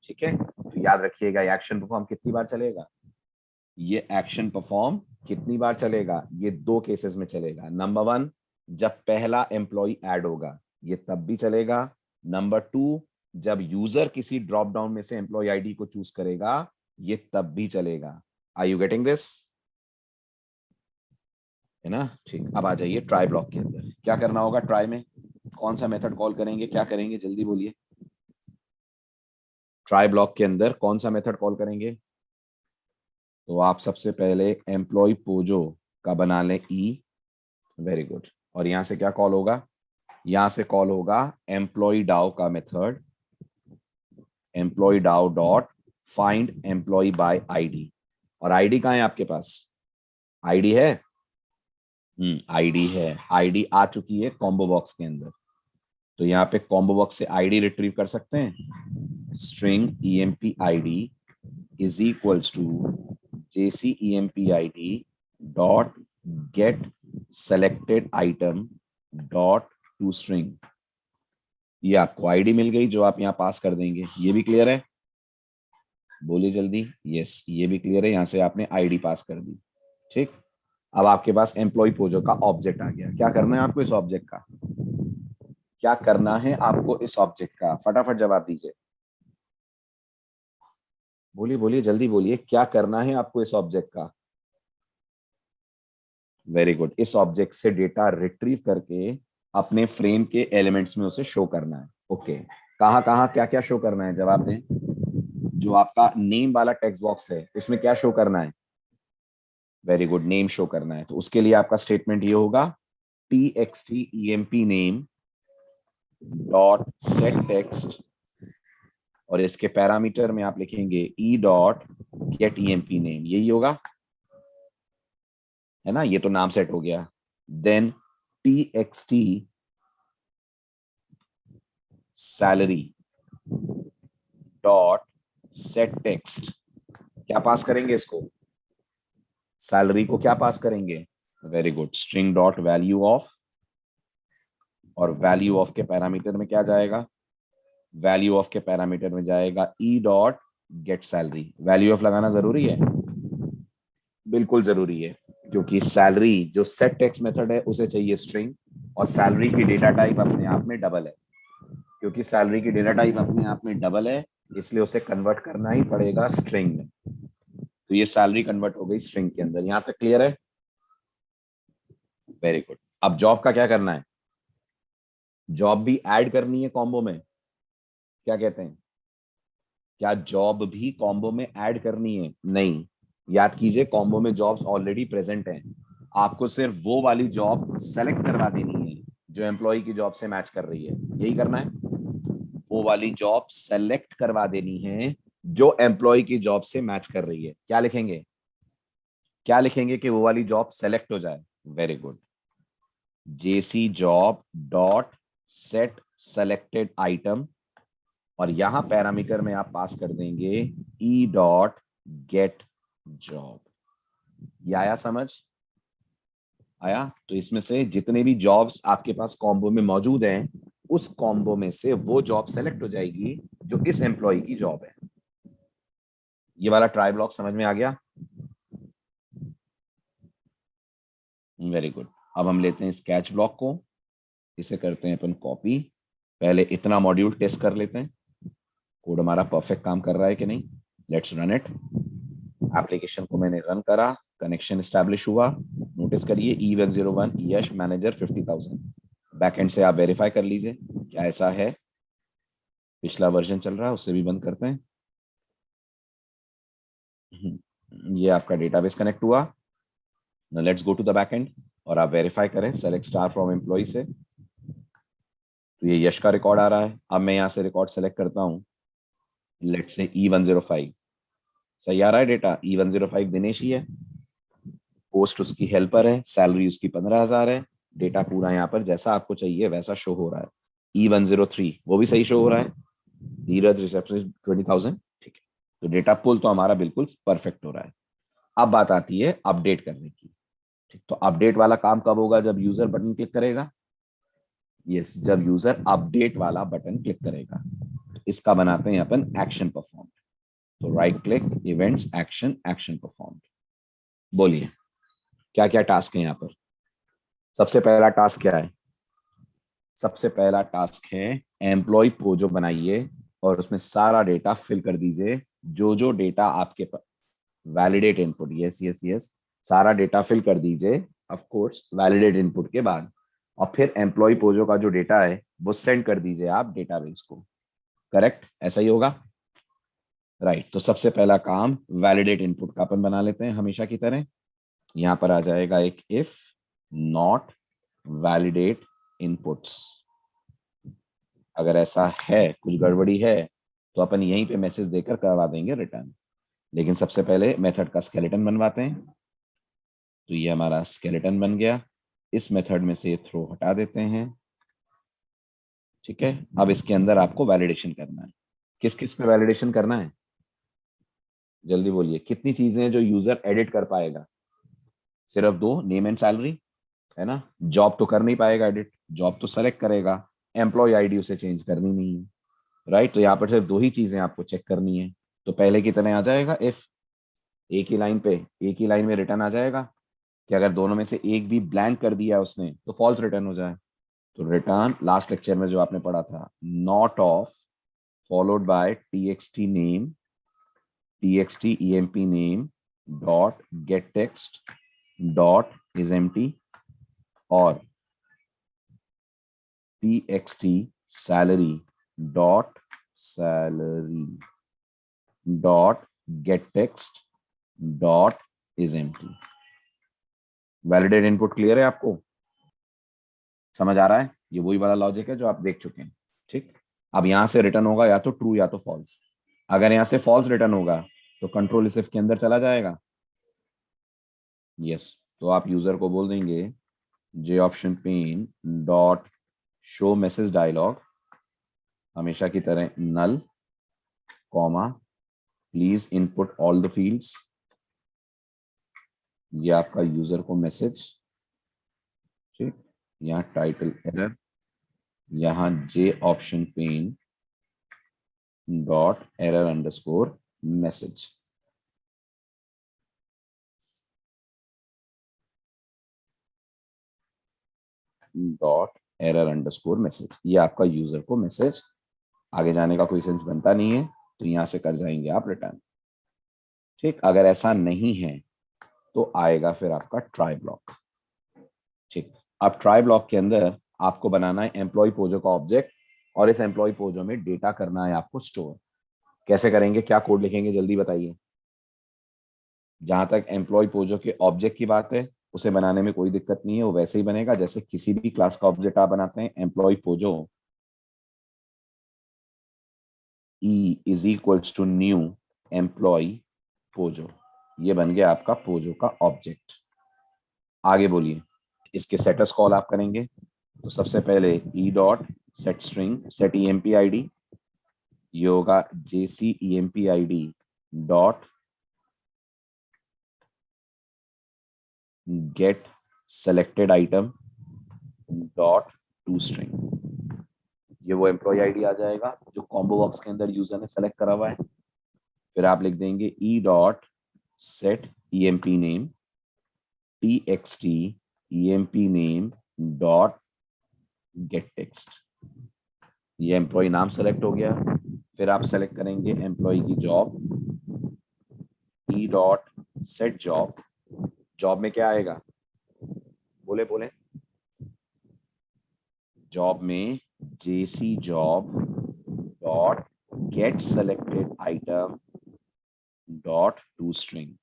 ठीक है? तो याद रखिएगा एक्शन परफॉर्म कितनी बार चलेगा? ये एक्शन परफॉर्म कितनी बार चलेगा? ये 2 केसेस में चलेगा। नंबर 1, जब पहला एम्प्लॉय ऐड होगा ये तब भी चलेगा। नंबर 2, जब यूजर किसी ड्रॉप डाउन में से एम्प्लॉय आईडी को चूज करेगा ये तब भी चलेगा। Are you getting this? है ना? ठीक, अब आ जाइए ट्राई ब्लॉक के अंदर। क्या करना होगा ट्राई में? कौन सा मेथड कॉल करेंगे, क्या करेंगे, जल्दी बोलिए। ट्राई ब्लॉक के अंदर कौन सा मेथड कॉल करेंगे? तो आप सबसे पहले एम्प्लॉय पोजो का बना लें ई, वेरी गुड। और यहां से क्या कॉल होगा? यहां से कॉल होगा एम्प्लॉय डाउ का method, employee DAO dot find employee by ID. और आईडी कहां है आपके पास? आईडी है? आईडी है, आईडी आ चुकी है कॉम्बो बॉक्स के अंदर। तो यहाँ पे कॉम्बो बॉक्स से आईडी रिट्रीव कर सकते हैं। String emp id is equals to jc emp id dot get selected item dot to string. ये आपको आईडी मिल गई जो आप यहाँ पास कर देंगे। ये भी क्लियर है? बोलिए जल्दी। यस, ये भी क्लियर है, यहाँ से आपने आईडी पास कर दी। ठीक, अब आपके पास एम्प्लॉय पोजो का ऑब्जेक्ट आ गया। क्या करना है आपको इस ऑब्जेक्ट का? क्या करना है आपको इस ऑब्जेक्ट का? फटाफट जवाब दीजिए, बोलिए बोलिए जल्दी बोलिए, क्या करना है आपको इस ऑब्जेक्ट का? वेरी गुड, इस ऑब्जेक्ट से डेटा रिट्रीव करके अपने फ्रेम के एलिमेंट्स में उसे शो करना है। ओके, कहाँ कहाँ क्या क्या शो करना है? जवाब दें। जो आपका नेम वाला टेक्स्ट बॉक्स है उसमें क्या शो करना है? वेरी गुड, नेम शो करना है। तो उसके लिए आपका स्टेटमेंट ये होगा txt emp name dot set text और इसके पैरामीटर में आप लिखेंगे ई डॉट गेट ईएमपी नेम, यही होगा, है ना, ये तो नाम सेट हो गया। Then txt salary dot set text, क्या पास करेंगे इसको, सैलरी को क्या पास करेंगे, very good, string dot value of, और वैल्यू ऑफ के पैरामीटर में क्या जाएगा, वैल्यू ऑफ के पैरामीटर में जाएगा E dot get salary. Value of लगाना जरूरी है, बिल्कुल जरूरी है, क्योंकि सैलरी जो सेट टेक्स्ट मेथड है उसे चाहिए स्ट्रिंग, और सैलरी की डेटा टाइप अपने आप में डबल है, क्योंकि सैलरी की डेटा टाइप अपने आप में डबल है, इसलिए उसे कन्वर्ट करना ही पड़ेगा स्ट्रिंग में। तो ये सैलरी कन्वर्ट हो गई स्ट्रिंग के अंदर, यहां तक क्लियर है, वेरी गुड। अब जॉब का क्या करना है, जॉब भी ऐड करनी है कॉम्बो में, क्या कहते हैं, क्या जॉब भी कॉम्बो में ऐड करनी है, नहीं, याद कीजिए कॉम्बो में जॉब्स ऑलरेडी प्रेजेंट हैं, आपको सिर्फ वो वाली जॉब सेलेक्ट करवा देनी है जो एम्प्लॉय की जॉब से मैच कर रही है, यही करना है, वो वाली जॉब सेलेक्ट करवा देनी है जो एम्प्लॉय की जॉब से मैच कर रही है। क्या लिखेंगे, क्या लिखेंगे कि वो वाली जॉब सेलेक्ट हो जाए, very good, JC job dot set selected item, और यहां पैरामीटर में आप पास कर देंगे ई डॉट गेट जॉब। ये आया समझ, आया, तो इसमें से जितने भी जॉब्स आपके पास कॉम्बो में मौजूद हैं, उस कॉम्बो में से वो जॉब सेलेक्ट हो जाएगी जो इस एम्प्लॉय की जॉब है। ये वाला ट्राई ब्लॉक समझ में आ गया, वेरी गुड। अब हम लेते हैं स्केच ब्लॉक को, इसे करते हैं अपन कॉपी, पहले इतना मॉड्यूल टेस्ट कर लेते हैं, कोड हमारा परफेक्ट काम कर रहा है कि नहीं, लेट्स रन इट। एप्लीकेशन को मैंने रन करा, कनेक्शन एस्टैब्लिश हुआ, नोटिस करिए E101 यश मैनेजर 50,000, बैकएंड से आप वेरीफाई कर लीजिए क्या ऐसा है, पिछला वर्जन चल रहा है उससे भी बंद करते हैं। ये आपका डेटाबेस कनेक्ट हुआ, let's go to the backend और आप वेरीफाई करें सेलेक्ट स्टार फ्रॉम एम्प्लॉय से, तो ये यश का रिकॉर्ड आ रहा है। अब मैं यहाँ से रिकॉर्ड सेलेक्ट करता हूँ, लेट्स से E105, सही आ रहा है डेटा, E105 दिनेश ही है, पोस्ट उसकी हेल्पर है, सैलरी उसकी 15,000 है, डेटा पूरा यहाँ पर जैसा आपको चाहिए वैसा शो हो रहा है। E103 वो भी सही शो हो रहा है, धीरज रिसेप्शनिस्ट 20,000, ठीक है, तो डेटा पुल तो हमारा बिल्कुल परफेक्ट हो रहा है। अब बात आती है अपडेट करने की, ठीक, तो अपडेट वाला काम कब होगा, जब यूजर बटन क्लिक करेगा, यस, जब यूजर अपडेट वाला बटन क्लिक करेगा, इसका बनाते हैं अपन एक्शन परफॉर्म, तो right click events action, action perform, बोलिए क्या क्या टास्क है यहाँ पर। सबसे पहला टास्क क्या है, सबसे पहला टास्क है एम्प्लॉय पोजो बनाइए और उसमें सारा डेटा फिल कर दीजिए, जो जो डेटा आपके पास, validate input, yes yes yes, सारा डेटा फिल कर दीजिए, ऑफ कोर्स वैलिडेट इनपुट के बाद, और फिर एम्प्लॉय पोजो का जो डेटा है वो सेंड कर दीजिए आप डेटाबेस को, करेक्ट, ऐसा ही होगा, राइट। तो सबसे पहला काम वैलिडेट इनपुट का अपन बना लेते हैं हमेशा की तरह, यहां पर आ जाएगा एक इफ नॉट वैलिडेट इनपुट्स, अगर ऐसा है कुछ गड़बड़ी है तो अपन यहीं पे मैसेज देकर करवा देंगे रिटर्न, लेकिन सबसे पहले मेथड का स्केलेटन बनवाते हैं, तो ये हमारा स्केलेटन बन गया, इस मेथड में से थ्रो हटा देते हैं, ठीक है। अब इसके अंदर आपको वैलिडेशन करना है, किस किस पे वैलिडेशन करना है, जल्दी बोलिए, कितनी चीजें हैं जो यूजर एडिट कर पाएगा, सिर्फ दो, नेम एंड सैलरी, है ना, जॉब तो कर नहीं पाएगा एडिट, जॉब तो सेलेक्ट करेगा, एम्प्लॉय आईडी उसे चेंज करनी नहीं है, राइट। तो यहाँ पर सिर्फ दो ही चीजें आपको चेक करनी है, तो पहले की तरह आ जाएगा इफ, एक ही लाइन पे, एक ही लाइन में रिटर्न आ जाएगा कि अगर दोनों में से एक भी ब्लैंक कर दिया उसने तो फॉल्स रिटर्न हो जाए, तो रिटर्न लास्ट लेक्चर में जो आपने पढ़ा था, not of followed by txt name, txt emp name dot get text dot is empty, और txt salary dot get text dot is empty। Validate input clear है आपको, समझ आ रहा है, ये वही वाला लॉजिक है जो आप देख चुके हैं, ठीक। अब यहां से रिटर्न होगा या तो ट्रू या तो फॉल्स। अगर यहां से फॉल्स रिटर्न होगा तो कंट्रोल इफ के अंदर चला जाएगा। यस, तो आप यूजर को बोल देंगे J option pane dot show message dialog, हमेशा की तरह null, comma, please input all the fields. ये आपका यूजर को मैसेज, ठीक। यहाँ टाइटल एरर, यहाँ J option pane dot error underscore message. Dot error underscore message, ये आपका यूजर को मैसेज। आगे जाने का कोई सेंस बनता नहीं है, तो यहां से कर जाएंगे आप रिटर्न। ठीक, अगर ऐसा नहीं है तो आएगा फिर आपका ट्राई ब्लॉक। ठीक, अब ट्राई ब्लॉक के अंदर आपको बनाना है एम्प्लॉय पोजो का ऑब्जेक्ट, और इस एम्प्लॉय पोजो में डेटा करना है आपको स्टोर। कैसे करेंगे, क्या कोड लिखेंगे, जल्दी बताइए। जहां तक एम्प्लॉय पोजो के ऑब्जेक्ट की बात है, उसे बनाने में कोई दिक्कत नहीं है, वो वैसे ही बनेगा जैसे किसी भी क्लास का ऑब्जेक्ट आप बनाते हैं। Employee POJO E is equals to new employee POJO, ये बन गया आपका पोजो का ऑब्जेक्ट। आगे बोलिए, इसके सेटस कॉल आप करेंगे, तो सबसे पहले E dot set string set E M P I D, ये होगा J C E M P I D dot get selected item dot to string. ये वो एम्प्लॉय आईडी आ जाएगा जो कॉम्बो बॉक्स के अंदर यूजर ने सेलेक्ट करा हुआ है। फिर आप लिख देंगे E dot set E M P name T X T E M P name dot get text. ये एम्प्लॉय नाम सेलेक्ट हो गया। फिर आप सेलेक्ट करेंगे एम्प्लॉय की job, E dot set job. Job में क्या आएगा, बोले बोले। जॉब में JC job dot get selected item dot to string.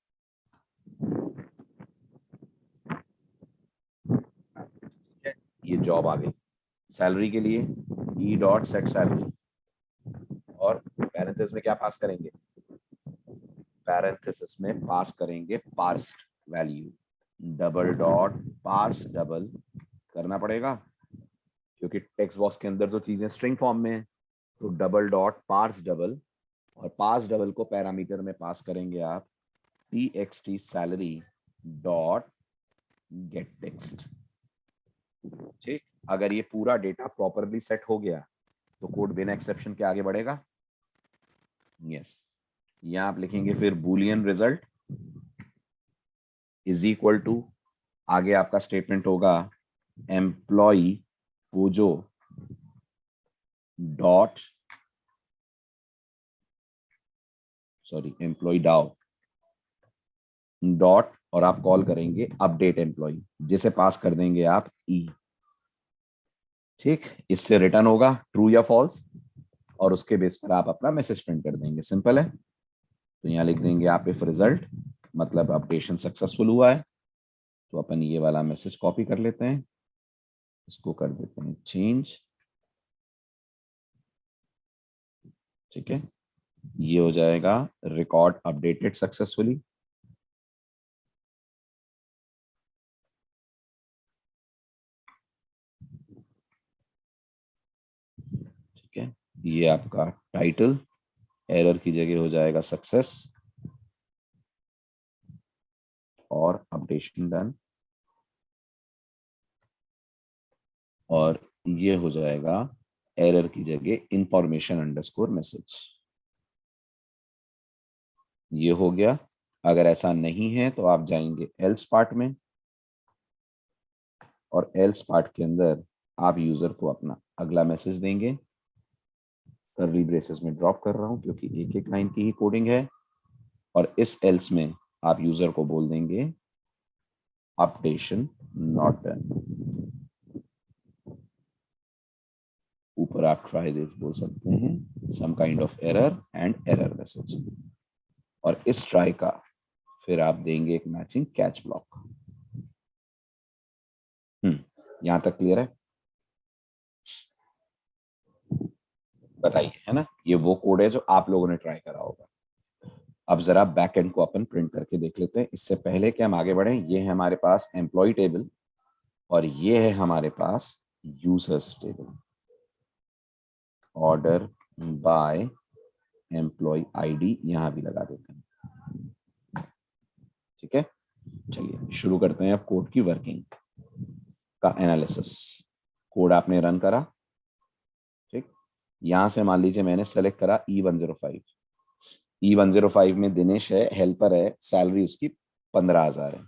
ये जॉब आ गई। सैलरी के लिए ई डॉट सेट सैलरी, और पैरेंथेसिस में क्या पास करेंगे, पैरेंथेसिस में पास करेंगे parsed value. Double dot parse double करना पड़ेगा क्योंकि टेक्स्ट बॉक्स के अंदर तो चीजें स्ट्रिंग फॉर्म में है, तो डबल डॉट पार्स डबल, और पार्स डबल को पैरामीटर में पास करेंगे आप T X T salary dot get text. ठीक, अगर ये पूरा डेटा प्रॉपरली सेट हो गया तो कोड बिना एक्सेप्शन के आगे बढ़ेगा। यस, यहां आप लिखेंगे फिर boolean result is equal to, आगे आपका स्टेटमेंट होगा employee POJO dot sorry employee DAO dot, और आप कॉल करेंगे अपडेट एम्प्लॉय, जिसे पास कर देंगे आप ई। ठीक, इससे रिटर्न होगा ट्रू या फॉल्स, और उसके बेस पर आप अपना मैसेज प्रिंट कर देंगे। सिंपल है। तो यहाँ लिख देंगे आप इफ रिजल्ट, मतलब अपडेशन सक्सेसफुल हुआ है। तो अपन ये वाला मैसेज कॉपी कर लेते हैं, इसको कर देते हैं चेंज। ठीक है, ये हो जाएगा रिकॉर्ड अपडेटेड सक्सेसफुली। ठीक है, ये आपका टाइटल एरर की जगह हो जाएगा सक्सेस, और अपडेशन डन, और ये हो जाएगा एरर की जगह इंफॉर्मेशन अंडरस्कोर मैसेज। ये हो गया। अगर ऐसा नहीं है तो आप जाएंगे एल्स पार्ट में, और एल्स पार्ट के अंदर आप यूजर को अपना अगला मैसेज देंगे। कर्ली ब्रेसेस में ड्रॉप कर रहा हूं क्योंकि एक एक लाइन की ही कोडिंग है, और इस एल्स में आप यूजर को बोल देंगे अपडेशन नॉट डन। ऊपर आप ट्राई दिस बोल सकते हैं, some kind of error and error message, और इस ट्राई का फिर आप देंगे एक मैचिंग कैच ब्लॉक। यहां तक क्लियर है। बताइए, है ना, ये वो कोड है जो आप लोगों ने ट्राई करा होगा। अब जरा बैक एंड को अपन प्रिंट करके देख लेते हैं। इससे पहले कि हम आगे बढ़े, ये है हमारे पास एम्प्लॉय टेबल और ये है हमारे पास users table. Order by employ ID यहां भी लगा देते हैं। ठीक है, चलिए शुरू करते हैं अब कोड की वर्किंग का एनालिसिस। कोड आपने रन करा, ठीक। यहां से मान लीजिए मैंने सेलेक्ट करा E105। E105 में दिनेश है, हेल्पर है, सैलरी उसकी 15,000 है।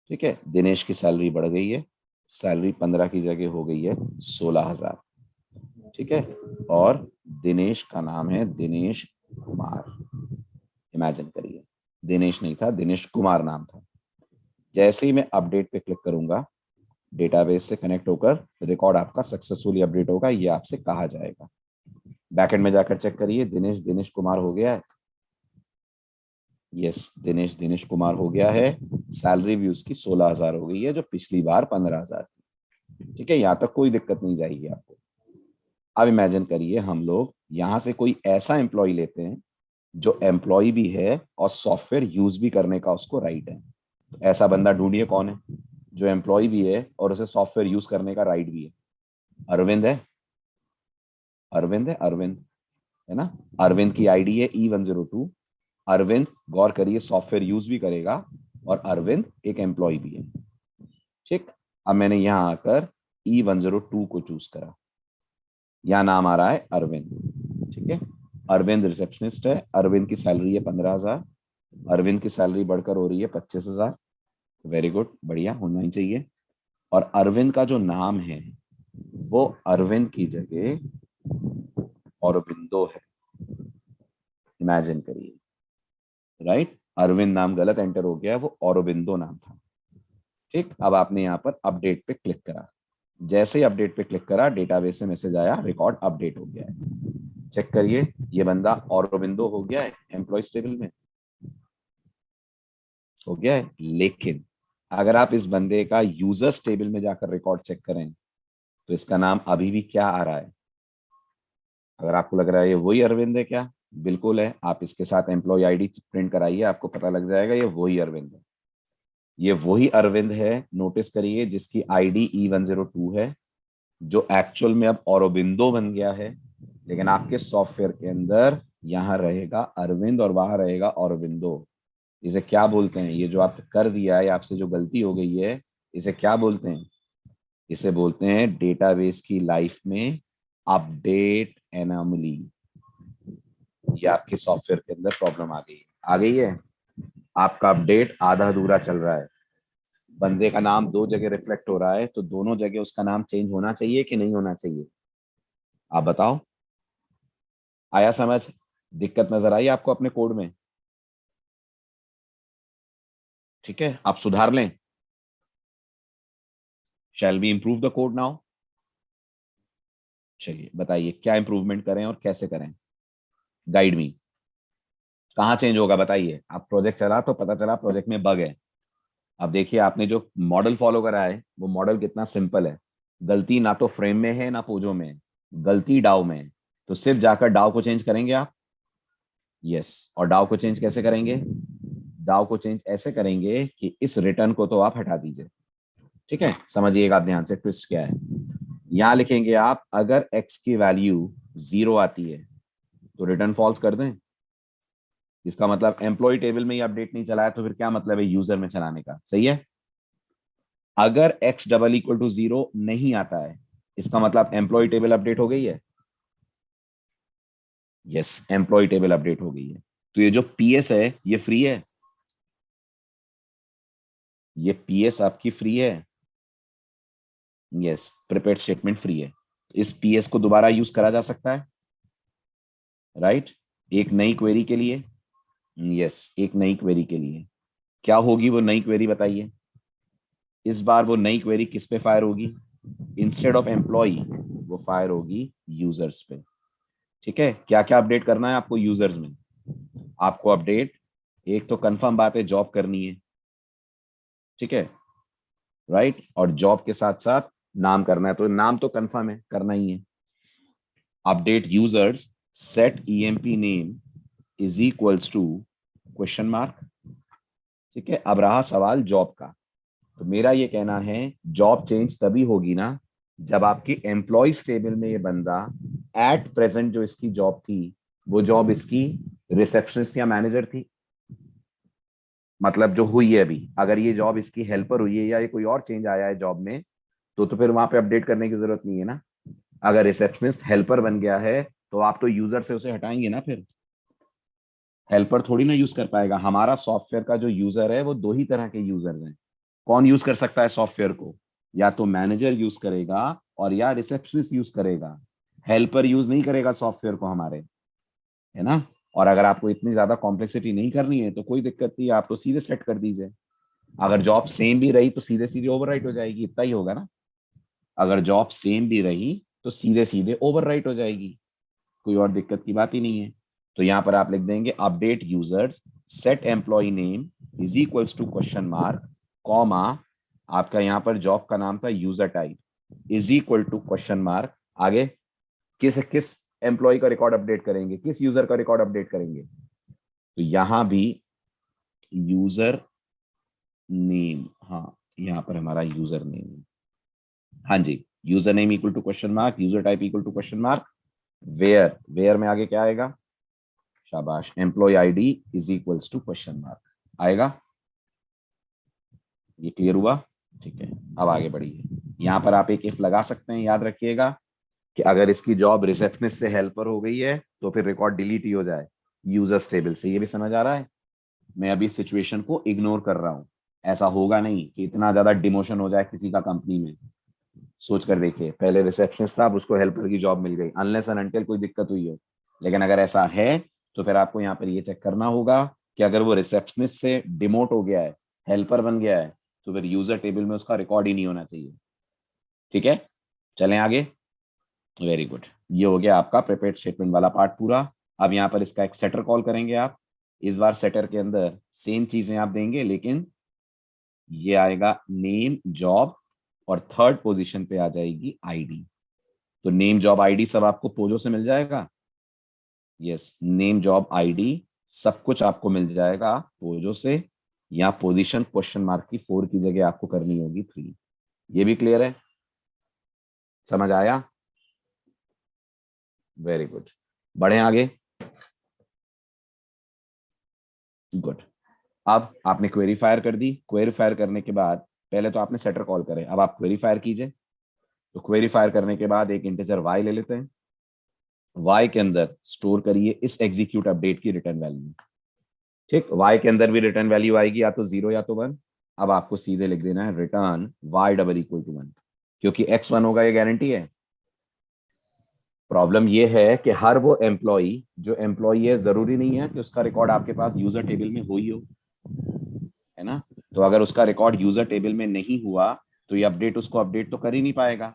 ठीक है, दिनेश की सैलरी बढ़ गई है, सैलरी 15 की जगह हो गई है 16,000। ठीक है, और दिनेश का नाम है दिनेश कुमार। इमेजिन करिए, दिनेश नहीं था, दिनेश कुमार नाम था। जैसे ही मैं अपडेट पे क्लिक करूंगा, डेटाबेस से कनेक्ट होकर रिकॉर्ड आपका सक्सेसफुली अपडेट होगा, ये आपसे कहा जाएगा। बैकएंड में जाकर चेक करिए, दिनेश दिनेश कुमार हो गया है। यस, दिनेश दिनेश कुमार हो गया है। सैलरी भी उसकी 16,000 हो गई है, जो पिछली बार 15,000 थी। ठीक है, यहाँ तक कोई दिक्कत नहीं जाएगी आपको। अब इमेजिन करिए हम लोग यहाँ से कोई ऐसा एम्प्लॉय लेते हैं जो एम्प्लॉय भी है और सॉफ्टवेयर यूज भी करने का उसको राइट है। तो ऐसा बंदा ढूंढिए कौन है जो एम्प्लॉय भी है और उसे सॉफ्टवेयर यूज करने का राइट भी है। अरविंद है, अरविंद है, अरविंद है ना। अरविंद की आईडी है E102। अरविंद, गौर करिए, सॉफ्टवेयर यूज भी करेगा और अरविंद एक एम्प्लॉय भी है। ठीक, अब मैंने यहां आकर E102 को चूज करा, यहाँ नाम आ रहा है अरविंद। ठीक है, अरविंद रिसेप्शनिस्ट है, अरविंद की सैलरी है 15,000, अरविंद की सैलरी बढ़कर हो रही है 25,000। वेरी गुड, बढ़िया होना ही चाहिए। और अरविंद का जो नाम है वो अरविंद की जगह औरबिंदो है। इमेजिन करिए, राइट, अरविंद नाम गलत एंटर हो गया, वो औरबिंदो नाम था। ठीक, अब आपने यहाँ पर अपडेट पे क्लिक करा। जैसे ही अपडेट पे क्लिक करा, डेटाबेस से मैसेज आया रिकॉर्ड अपडेट हो गया है। चेक करिए, ये बंदा औरबिंदो हो गया है एम्प्लॉयज टेबल में, हो गया है। लेकिन अगर आप इस बंदे का यूजर्स टेबल में जाकर रिकॉर्ड चेक करें तो इसका नाम अभी भी क्या आ रहा है? अगर आपको लग रहा है ये वही अरविंद है क्या, बिल्कुल है। आप इसके साथ एम्प्लॉय आईडी प्रिंट कराइए, आपको पता लग जाएगा ये वही अरविंद है। ये वही अरविंद है, नोटिस करिए, जिसकी आईडी E102 है, जो एक्चुअल में अब औरबिंदो बन गया है। लेकिन आपके सॉफ्टवेयर के अंदर यहाँ रहेगा अरविंद और वहां रहेगा औरबिंदो। इसे क्या बोलते हैं? ये जो आपने कर दिया है, आपसे जो गलती हो गई है, इसे क्या बोलते हैं? इसे बोलते हैं डेटाबेस की लाइफ में अपडेट एनोमली। ये आपके सॉफ्टवेयर के अंदर प्रॉब्लम आ गई है। आपका अपडेट आधा अधूरा चल रहा है। बंदे का नाम दो जगह रिफ्लेक्ट हो रहा है, तो दोनों जगह उसका नाम चेंज होना चाहिए कि नहीं होना चाहिए? आप बताओ, आया समझ? दिक्कत नजर आई आपको अपने कोड में? ठीक है, आप सुधार लें। Shall we improve the code now? चलिए बताइए, क्या इंप्रूवमेंट करें और कैसे करें? Guide me. कहाँ चेंज होगा बताइए? आप प्रोजेक्ट चला तो पता चला प्रोजेक्ट में बग है। अब देखिए, आपने जो मॉडल फॉलो करा है वो मॉडल कितना सिंपल है। गलती ना तो फ्रेम में है ना पोजो में है, गलती डाव में है। तो सिर्फ जाकर डाव को चेंज करेंगे आप। यस, और डाव को चेंज कैसे करेंगे? डाव को चेंज ऐसे करेंगे कि इस रिटर्न को तो आप हटा दीजिए। ठीक है, समझिएगा आप ध्यान से, ट्विस्ट क्या है। यहां लिखेंगे आप, अगर x की वैल्यू 0 आती है तो रिटर्न फॉल्स कर दें। इसका मतलब एम्प्लॉय टेबल में ही अपडेट नहीं चला है, तो फिर क्या मतलब है यूजर में चलाने का? सही है। अगर x डबल इक्वल टू 0 नहीं आता है, इसका मतलब एम्प्लॉय टेबल अपडेट हो गई है। यस, एम्प्लॉय टेबल अपडेट हो गई है। तो ये जो पीएस है ये फ्री है, ये पीएस आपकी फ्री है। यस, प्रिपेयर्ड स्टेटमेंट फ्री है। इस पीएस को दोबारा यूज करा जा सकता है, राइट, एक नई क्वेरी के लिए। यस, एक नई क्वेरी के लिए। क्या होगी वो नई क्वेरी बताइए? इस बार वो नई क्वेरी किस पे फायर होगी? इंस्टेड ऑफ एम्प्लॉय वो फायर होगी यूजर्स पे। ठीक है, क्या क्या अपडेट करना है आपको यूजर्स में? आपको अपडेट, एक तो कंफर्म बात है, जॉब करनी है। ठीक है, राइट, और जॉब के साथ साथ नाम करना है, तो नाम तो कंफर्म है, करना ही है। Update users set EMP name is equals to question mark. ठीक है, अब रहा सवाल जॉब का। तो मेरा ये कहना है जॉब चेंज तभी होगी ना जब आपकी एम्प्लॉयज टेबल में ये बंदा एट प्रेजेंट जो इसकी जॉब थी वो जॉब इसकी रिसेप्शनिस्ट या मैनेजर थी। मतलब जो हुई है अभी, अगर ये जॉब इसकी हेल्पर हुई है या ये कोई और चेंज आया है जॉब में, तो फिर वहां पे अपडेट करने की जरूरत नहीं है ना। अगर रिसेप्शनिस्ट हेल्पर बन गया है तो आप तो यूजर से उसे हटाएंगे ना, फिर हेल्पर थोड़ी ना यूज कर पाएगा। हमारा सॉफ्टवेयर का जो यूजर है वो दो ही तरह के यूजर्स हैं। कौन यूज कर सकता है सॉफ्टवेयर को? या तो मैनेजर यूज करेगा और या रिसेप्शनिस्ट यूज करेगा। हेल्पर यूज नहीं करेगा सॉफ्टवेयर को हमारे, है ना। और अगर आपको इतनी ज्यादा कॉम्प्लेक्सिटी नहीं करनी है तो कोई दिक्कत नहीं है, आप तो सीधे सेट कर दीजिए। अगर जॉब सेम भी रही तो सीधे सीधे ओवरराइट हो जाएगी, इतना ही होगा ना। अगर जॉब सेम भी रही तो सीधे सीधे ओवरराइट हो जाएगी, कोई और दिक्कत की बात ही नहीं है। तो यहां पर आप लिख देंगे update users set employee name is equals to question mark comma, आपका यहां पर जॉब का नाम था user type is equal to question mark. आगे किस किस एम्प्लॉय का रिकॉर्ड अपडेट करेंगे, किस यूजर का रिकॉर्ड अपडेट करेंगे? तो यहां भी यूजर नेम, हाँ यहां पर हमारा यूजर नेम है। हाँ जी, user name equal to question mark, user type equal to question mark, where, where में आगे क्या आएगा? शाबाश, employ ID is equals to question mark आएगा। ये क्लियर हुआ? ठीक है, अब आगे बढ़िए। यहां पर आप एक इफ लगा सकते हैं, याद रखिएगा कि अगर इसकी जॉब रिसेप्शनिस्ट से हेल्पर हो गई है तो फिर रिकॉर्ड डिलीट ही हो जाए यूजर्स टेबल से। ये भी समझ आ रहा है? मैं अभी सिचुएशन को इग्नोर कर रहा हूं। ऐसा होगा नहीं कि इतना ज्यादा डिमोशन हो जाए किसी का कंपनी में। सोच कर देखिए, पहले रिसेप्शनिस्ट था, अब उसको हेल्पर की जॉब मिल गई, अनलेस एंड अनटिल कोई दिक्कत हुई हो। लेकिन अगर ऐसा है तो फिर आपको यहाँ पर ये चेक करना होगा कि अगर वो रिसेप्शनिस्ट से डिमोट हो गया है, हेल्पर बन गया है, तो फिर यूजर टेबल में उसका रिकॉर्ड ही नहीं होना चाहिए। ठीक है, चलें आगे। वेरी गुड, ये हो गया आपका प्रिपेयर्ड स्टेटमेंट वाला पार्ट पूरा। अब यहाँ पर इसका एक सेटर कॉल करेंगे आप। इस बार सेटर के अंदर सेम चीजें आप देंगे, लेकिन ये आएगा नेम जॉब और थर्ड पोजीशन पे आ जाएगी आईडी। तो नेम जॉब आईडी सब आपको पोजो से मिल जाएगा। यस, नेम जॉब आईडी सब कुछ आपको मिल जाएगा पोजो से। या पोजीशन क्वेश्चन मार्क की 4 की जगह आपको करनी होगी 3। ये भी क्लियर है? समझ आया? वेरी गुड, बढ़े आगे। गुड, अब आपने क्वेरी फायर कर दी। क्वेरी फायर करने के बाद पहले तो आपने सेटर कॉल करे, अब आप क्वेरी फायर कीजिए। तो क्वेरी फायर करने के बाद एक इंटीजर y ले लेते हैं। y के अंदर स्टोर करिए इस एग्जीक्यूट अपडेट की रिटर्न वैल्यू। ठीक, y के अंदर भी रिटर्न वैल्यू आएगी या तो 0 या तो 1। अब आपको सीधे लिख देना है return y double equal to 1, क्योंकि x 1 होगा ये गारंटी है। प्रॉब्लम ये है कि हर वो एम्प्लॉई जो एम्प्लॉई है जरूरी नहीं है कि उसका रिकॉर्ड आपके पास यूजर टेबल में हो ही हो, है ना। तो अगर उसका रिकॉर्ड यूजर टेबल में नहीं हुआ तो ये अपडेट उसको अपडेट तो कर ही नहीं पाएगा।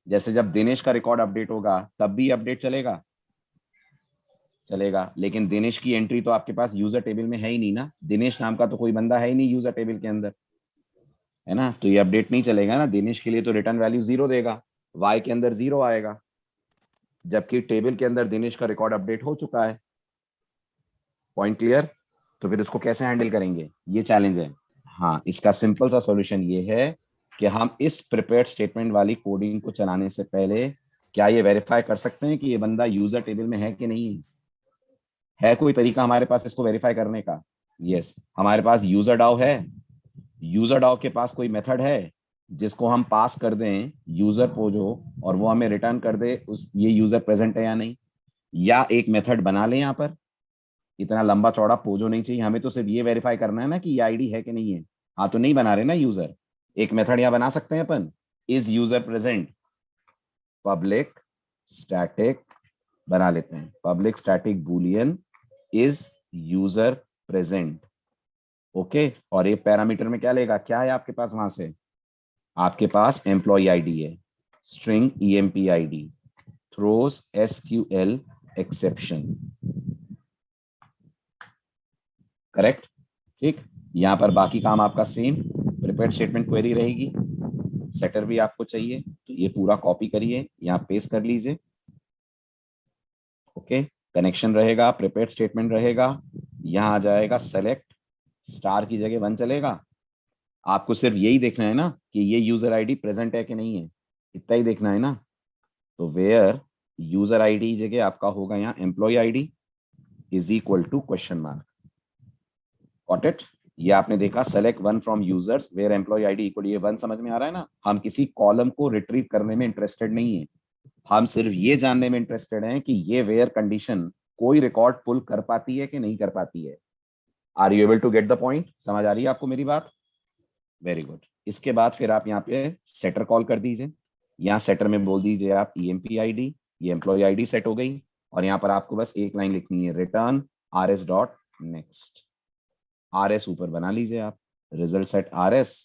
जैसे जब दिनेश का रिकॉर्ड अपडेट होगा तब भी अपडेट चलेगा, चलेगा, लेकिन दिनेश की एंट्री तो आपके पास यूजर टेबल में है ही नहीं ना। दिनेश नाम का तो कोई बंदा है ही नहीं यूजर टेबल के अंदर, है ना। तो ये अपडेट नहीं चलेगा ना। दिनेश के लिए तो रिटर्न वैल्यू 0 देगा, वाई के अंदर 0 आएगा, जबकि टेबल के अंदर दिनेश का रिकॉर्ड अपडेट हो चुका है। Point clear? तो फिर इसको कैसे हैंडल करेंगे, ये चैलेंज है। हाँ, इसका सिंपल सा सॉल्यूशन ये है कि हम इस प्रिपेयर्ड स्टेटमेंट वाली कोडिंग को चलाने से पहले क्या ये वेरीफाई कर सकते हैं कि ये बंदा यूजर टेबल में है कि नहीं है। कोई तरीका हमारे पास इसको वेरीफाई करने का? यस, हमारे पास यूजर डाउ है। यूजर डाउ के पास कोई मेथड है जिसको हम पास कर दें यूजर पोजो और वो हमें रिटर्न कर दे उस ये यूजर प्रेजेंट है या नहीं। या एक मेथड बना लें यहाँ पर, इतना लंबा चौड़ा पोजो नहीं चाहिए हमें, तो सिर्फ ये वेरीफाई करना है ना कि ये आईडी है कि नहीं है। हाँ, तो नहीं बना रहे ना यूजर। एक मेथड यहाँ बना सकते हैं अपन, is user present, public static बना लेते हैं, public static boolean is user present. Okay, और ये पैरामीटर में क्या लेगा, क्या है आपके पास वहां से? आपके पास एम्प्लॉय आईडी है, string EMP ID throws SQL exception. Correct? ठीक, यहां पर बाकी काम आपका सेम, प्रिपेयर्ड स्टेटमेंट क्वेरी रहेगी, सेटर भी आपको चाहिए, तो ये पूरा कॉपी करिए, यहाँ पेस्ट कर लीजिए। ओके, कनेक्शन रहेगा, प्रिपेयर्ड स्टेटमेंट रहेगा, यहाँ आ जाएगा सेलेक्ट, स्टार की जगह 1 चलेगा। आपको सिर्फ यही देखना है ना कि ये यूजर आईडी प्रेजेंट है कि नहीं है, इतना ही देखना है ना। तो वेयर यूजर आईडी जगह आपका होगा यहाँ employee ID is equal to question mark. Got it? ये आपने देखा, select 1 from users where employee ID equal, ये 1 समझ में आ रहा है ना। हम किसी कॉलम को रिट्रीव करने में इंटरेस्टेड नहीं है, हम सिर्फ ये जानने में इंटरेस्टेड हैं कि ये वेयर कंडीशन कोई रिकॉर्ड पुल कर पाती है कि नहीं कर पाती है। Are you able to get the point? समझ आ रही है आपको मेरी बात? Very good. इसके बाद फिर आप यहाँ पे सेटर कॉल कर दीजिए। यहाँ सेटर में बोल दीजिए आप ईएमपी आईडी, ये एम्प्लॉय आईडी सेट हो गई, और यहाँ पर आपको बस एक लाइन लिखनी है, return R S dot next. R S ऊपर बना लीजिए आप, result set R S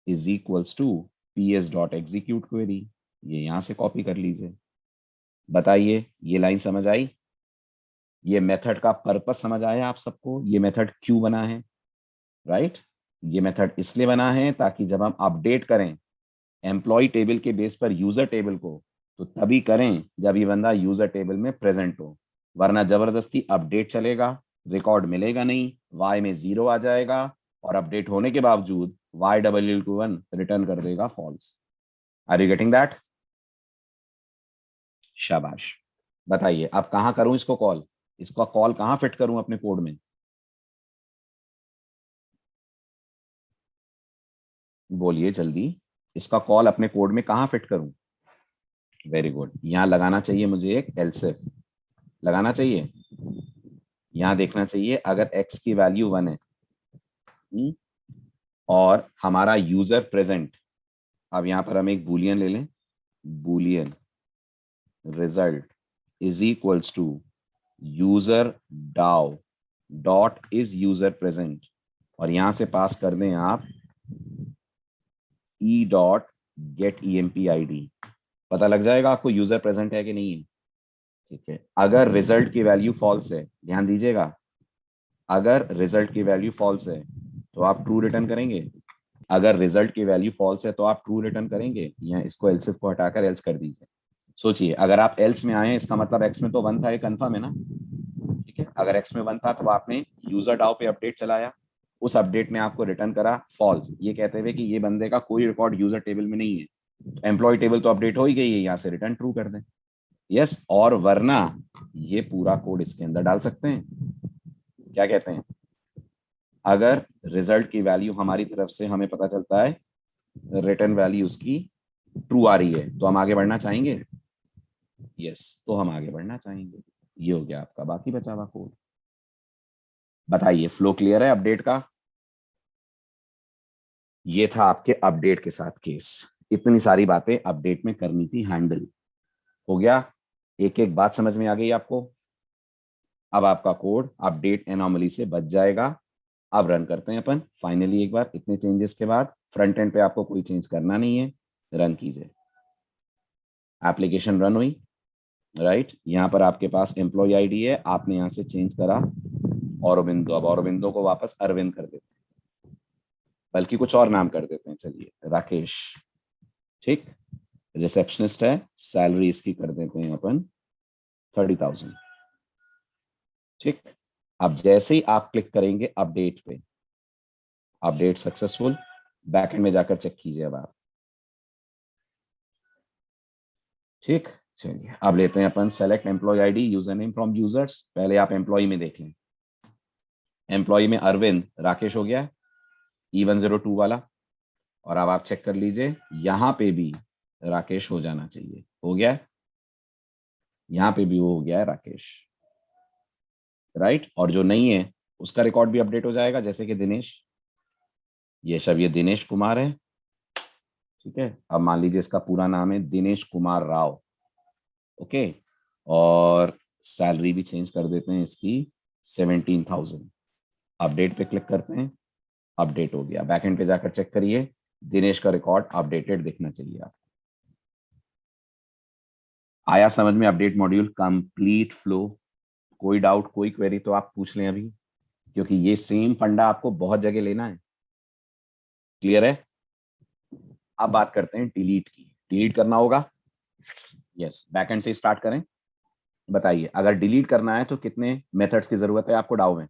is equals to P S dot execute query, ये यहाँ से कॉपी कर लीजिए। बताइए ये लाइन समझ आई? ये मेथड का पर्पस समझ आया आप सबको? ये मेथड क्यों बना है? राइट? ये मेथड इसलिए बना है ताकि जब हम अपडेट करें एम्प्लॉय टेबल के बेस पर यूजर टेबल को, तो तभी करें जब ये बंदा यूजर टेबल में प्रेजेंट हो, वरना जबरदस्ती अपडेट चलेगा, रिकॉर्ड मिलेगा नहीं, वाई में 0 आ जाएगा, और अपडेट होने के बावजूद y=1 रिटर्न कर देगा false. Are you getting that? शाबाश। बताइए अब कहां करूं इसको कॉल, इसका कॉल कहां फिट करूं अपने कोड में? बोलिए जल्दी, इसका कॉल अपने कोड में कहां फिट करूं? वेरी गुड, यहां लगाना चाहिए मुझे एक एल्सिफ, लगाना चाहिए। यहां देखना चाहिए अगर x की वैल्यू 1 है और हमारा यूजर प्रेजेंट, अब यहां पर हम एक बूलियन ले लें, boolean result is equals to user DAO dot is user present, और यहां से पास कर दें आप E dot get EMP ID. पता लग जाएगा आपको यूजर प्रेजेंट है कि नहीं है। ठीक है, अगर रिजल्ट की वैल्यू फॉल्स है, ध्यान दीजिएगा, अगर रिजल्ट की वैल्यू फॉल्स है तो आप ट्रू रिटर्न करेंगे, अगर रिजल्ट की वैल्यू फॉल्स है तो आप ट्रू रिटर्न करेंगे, या इसको एल्सिफ को हटाकर एल्स कर दीजिए। सोचिए, अगर आप एल्स में आए हैं इसका मतलब एक्स में तो 1 था, ये कंफर्म है ना। ठीक है, अगर एक्स में 1 था तो आपने यूजर डाउ पे अपडेट चलाया, उस अपडेट में आपको रिटर्न करा फॉल्स, ये कहते हुए कि ये बंदे का कोई रिकॉर्ड यूजर टेबल में नहीं है। एम्प्लॉय टेबल तो अपडेट हो ही गई है, यहाँ से रिटर्न ट्रू कर दें। यस, और वरना ये पूरा कोड इसके अंदर डाल सकते हैं। क्या कहते हैं? अगर रिजल्ट की वैल्यू हमारी तरफ से हमें पता चलता है रिटर्न वैल्यू उसकी ट्रू आ रही है, तो हम आगे बढ़ना चाहेंगे। यस, तो हम आगे बढ़ना चाहेंगे। ये हो गया आपका बाकी बचा हुआ कोड। बताइए फ्लो क्लियर है अपडेट का? ये था आपके अपडेट के साथ केस, इतनी सारी बातें अपडेट में करनी थी हैंडल। हो गया? एक एक बात समझ में आ गई आपको? अब आपका कोड अपडेट एनॉमली से बच जाएगा। अब रन करते हैं अपन फाइनली एक बार, इतने चेंजेस के बाद फ्रंट एंड पे आपको कोई चेंज करना नहीं है, रन कीजिए। एप्लीकेशन रन हुई, राइट? यहाँ पर आपके पास एम्प्लॉय आईडी है, आपने यहाँ से चेंज करा औरबिंदो, अब औरबिंदो को वापस अरविंद कर देते हैं, बल्कि कुछ और नाम कर देते हैं, चलिए राकेश। ठीक, रिसेप्शनिस्ट है, सैलरी इसकी कर देते हैं अपन 30,000। ठीक, अब जैसे ही आप क्लिक करेंगे अपडेट पे, अपडेट सक्सेसफुल, बैकएंड में जाकर चेक कीजिए अब आप। ठीक, चलिए अब लेते हैं अपन select employ ID user name from users. पहले आप एम्प्लॉय में देख लें, एम्प्लॉय में अरविंद राकेश हो गया E102 वाला, और अब आप चेक कर लीजिए यहां पे भी राकेश हो जाना चाहिए, हो गया, यहां पे भी वो हो गया है राकेश, राइट? और जो नहीं है उसका रिकॉर्ड भी अपडेट हो जाएगा, जैसे कि दिनेश, ये सब ये दिनेश कुमार है। ठीक है, अब मान लीजिए इसका पूरा नाम है दिनेश कुमार राव। ओके, और सैलरी भी चेंज कर देते हैं इसकी 17,000। अपडेट पे क्लिक करते हैं, अपडेट हो गया। बैकएंड पे जाकर चेक करिए, दिनेश का रिकॉर्ड अपडेटेड दिखना चाहिए आपको। आया समझ में अपडेट मॉड्यूल कंप्लीट फ्लो? कोई डाउट कोई क्वेरी तो आप पूछ लें अभी, क्योंकि ये सेम फंडा आपको बहुत जगह लेना है। क्लियर है? अब बात करते हैं डिलीट की, डिलीट करना होगा। यस, बैकएंड से स्टार्ट करें, बताइए, अगर डिलीट करना है तो कितने मेथड्स की जरूरत है आपको डाउ में?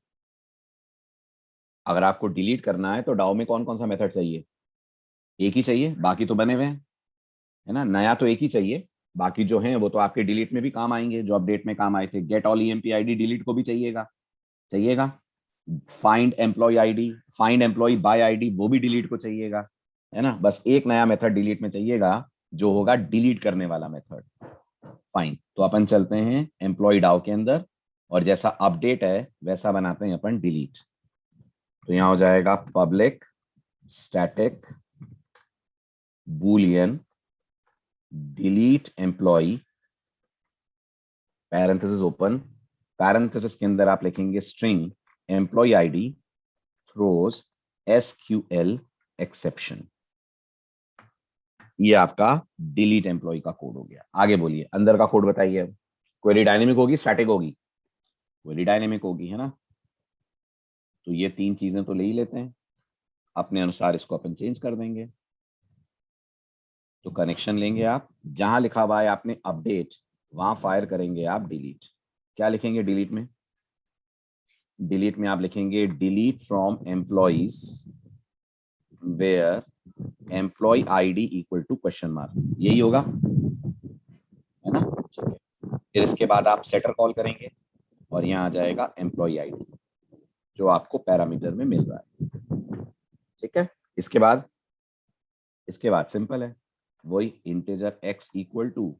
अगर आपको डिलीट करना है तो डाउ में कौन कौन सा मेथड चाहिए? एक ही चाहिए, बाकी तो बने हुए हैं, है ना? नया तो एक ही चाहिए, बाकी जो है वो तो आपके डिलीट में भी काम आएंगे, जो अपडेट में काम आए थे। Get all EMP ID delete को भी चाहिएगा, चाहिएगा। Find employee ID, find employee by ID, वो भी डिलीट को चाहिएगा, है ना? बस एक नया मेथड डिलीट में चाहिएगा, जो होगा डिलीट करने वाला मेथड। फाइन, तो अपन चलते हैं एम्प्लॉय डाउ के अंदर, और जैसा अपडेट है वैसा बनाते हैं अपन डिलीट। तो यहां हो जाएगा public static boolean delete employee, parenthesis open, parenthesis के अंदर आप लिखेंगे string employee ID throws SQL exception. ये आपका डिलीट एम्प्लॉय का कोड हो गया। आगे बोलिए, अंदर का कोड बताइए। क्वेरी डायनेमिक होगी स्टैटिक होगी? क्वेरी डायनेमिक होगी, है ना? तो ये तीन चीजें तो ले ही लेते हैं, अपने अनुसार इसको अपन चेंज कर देंगे। तो कनेक्शन लेंगे आप, जहां लिखा हुआ है आपने अपडेट, वहां फायर करेंगे आप डिलीट। क्या लिखेंगे डिलीट में? डिलीट में आप लिखेंगे delete from employees where employee ID equal to question mark, यही होगा, है ना? ठीक है, फिर इसके बाद आप सेटर कॉल करेंगे और यहाँ आ जाएगा एम्प्लॉय आईडी, जो आपको पैरामीटर में मिल रहा है। ठीक है, इसके बाद सिंपल है, वही इंटीजर x इक्वल टू,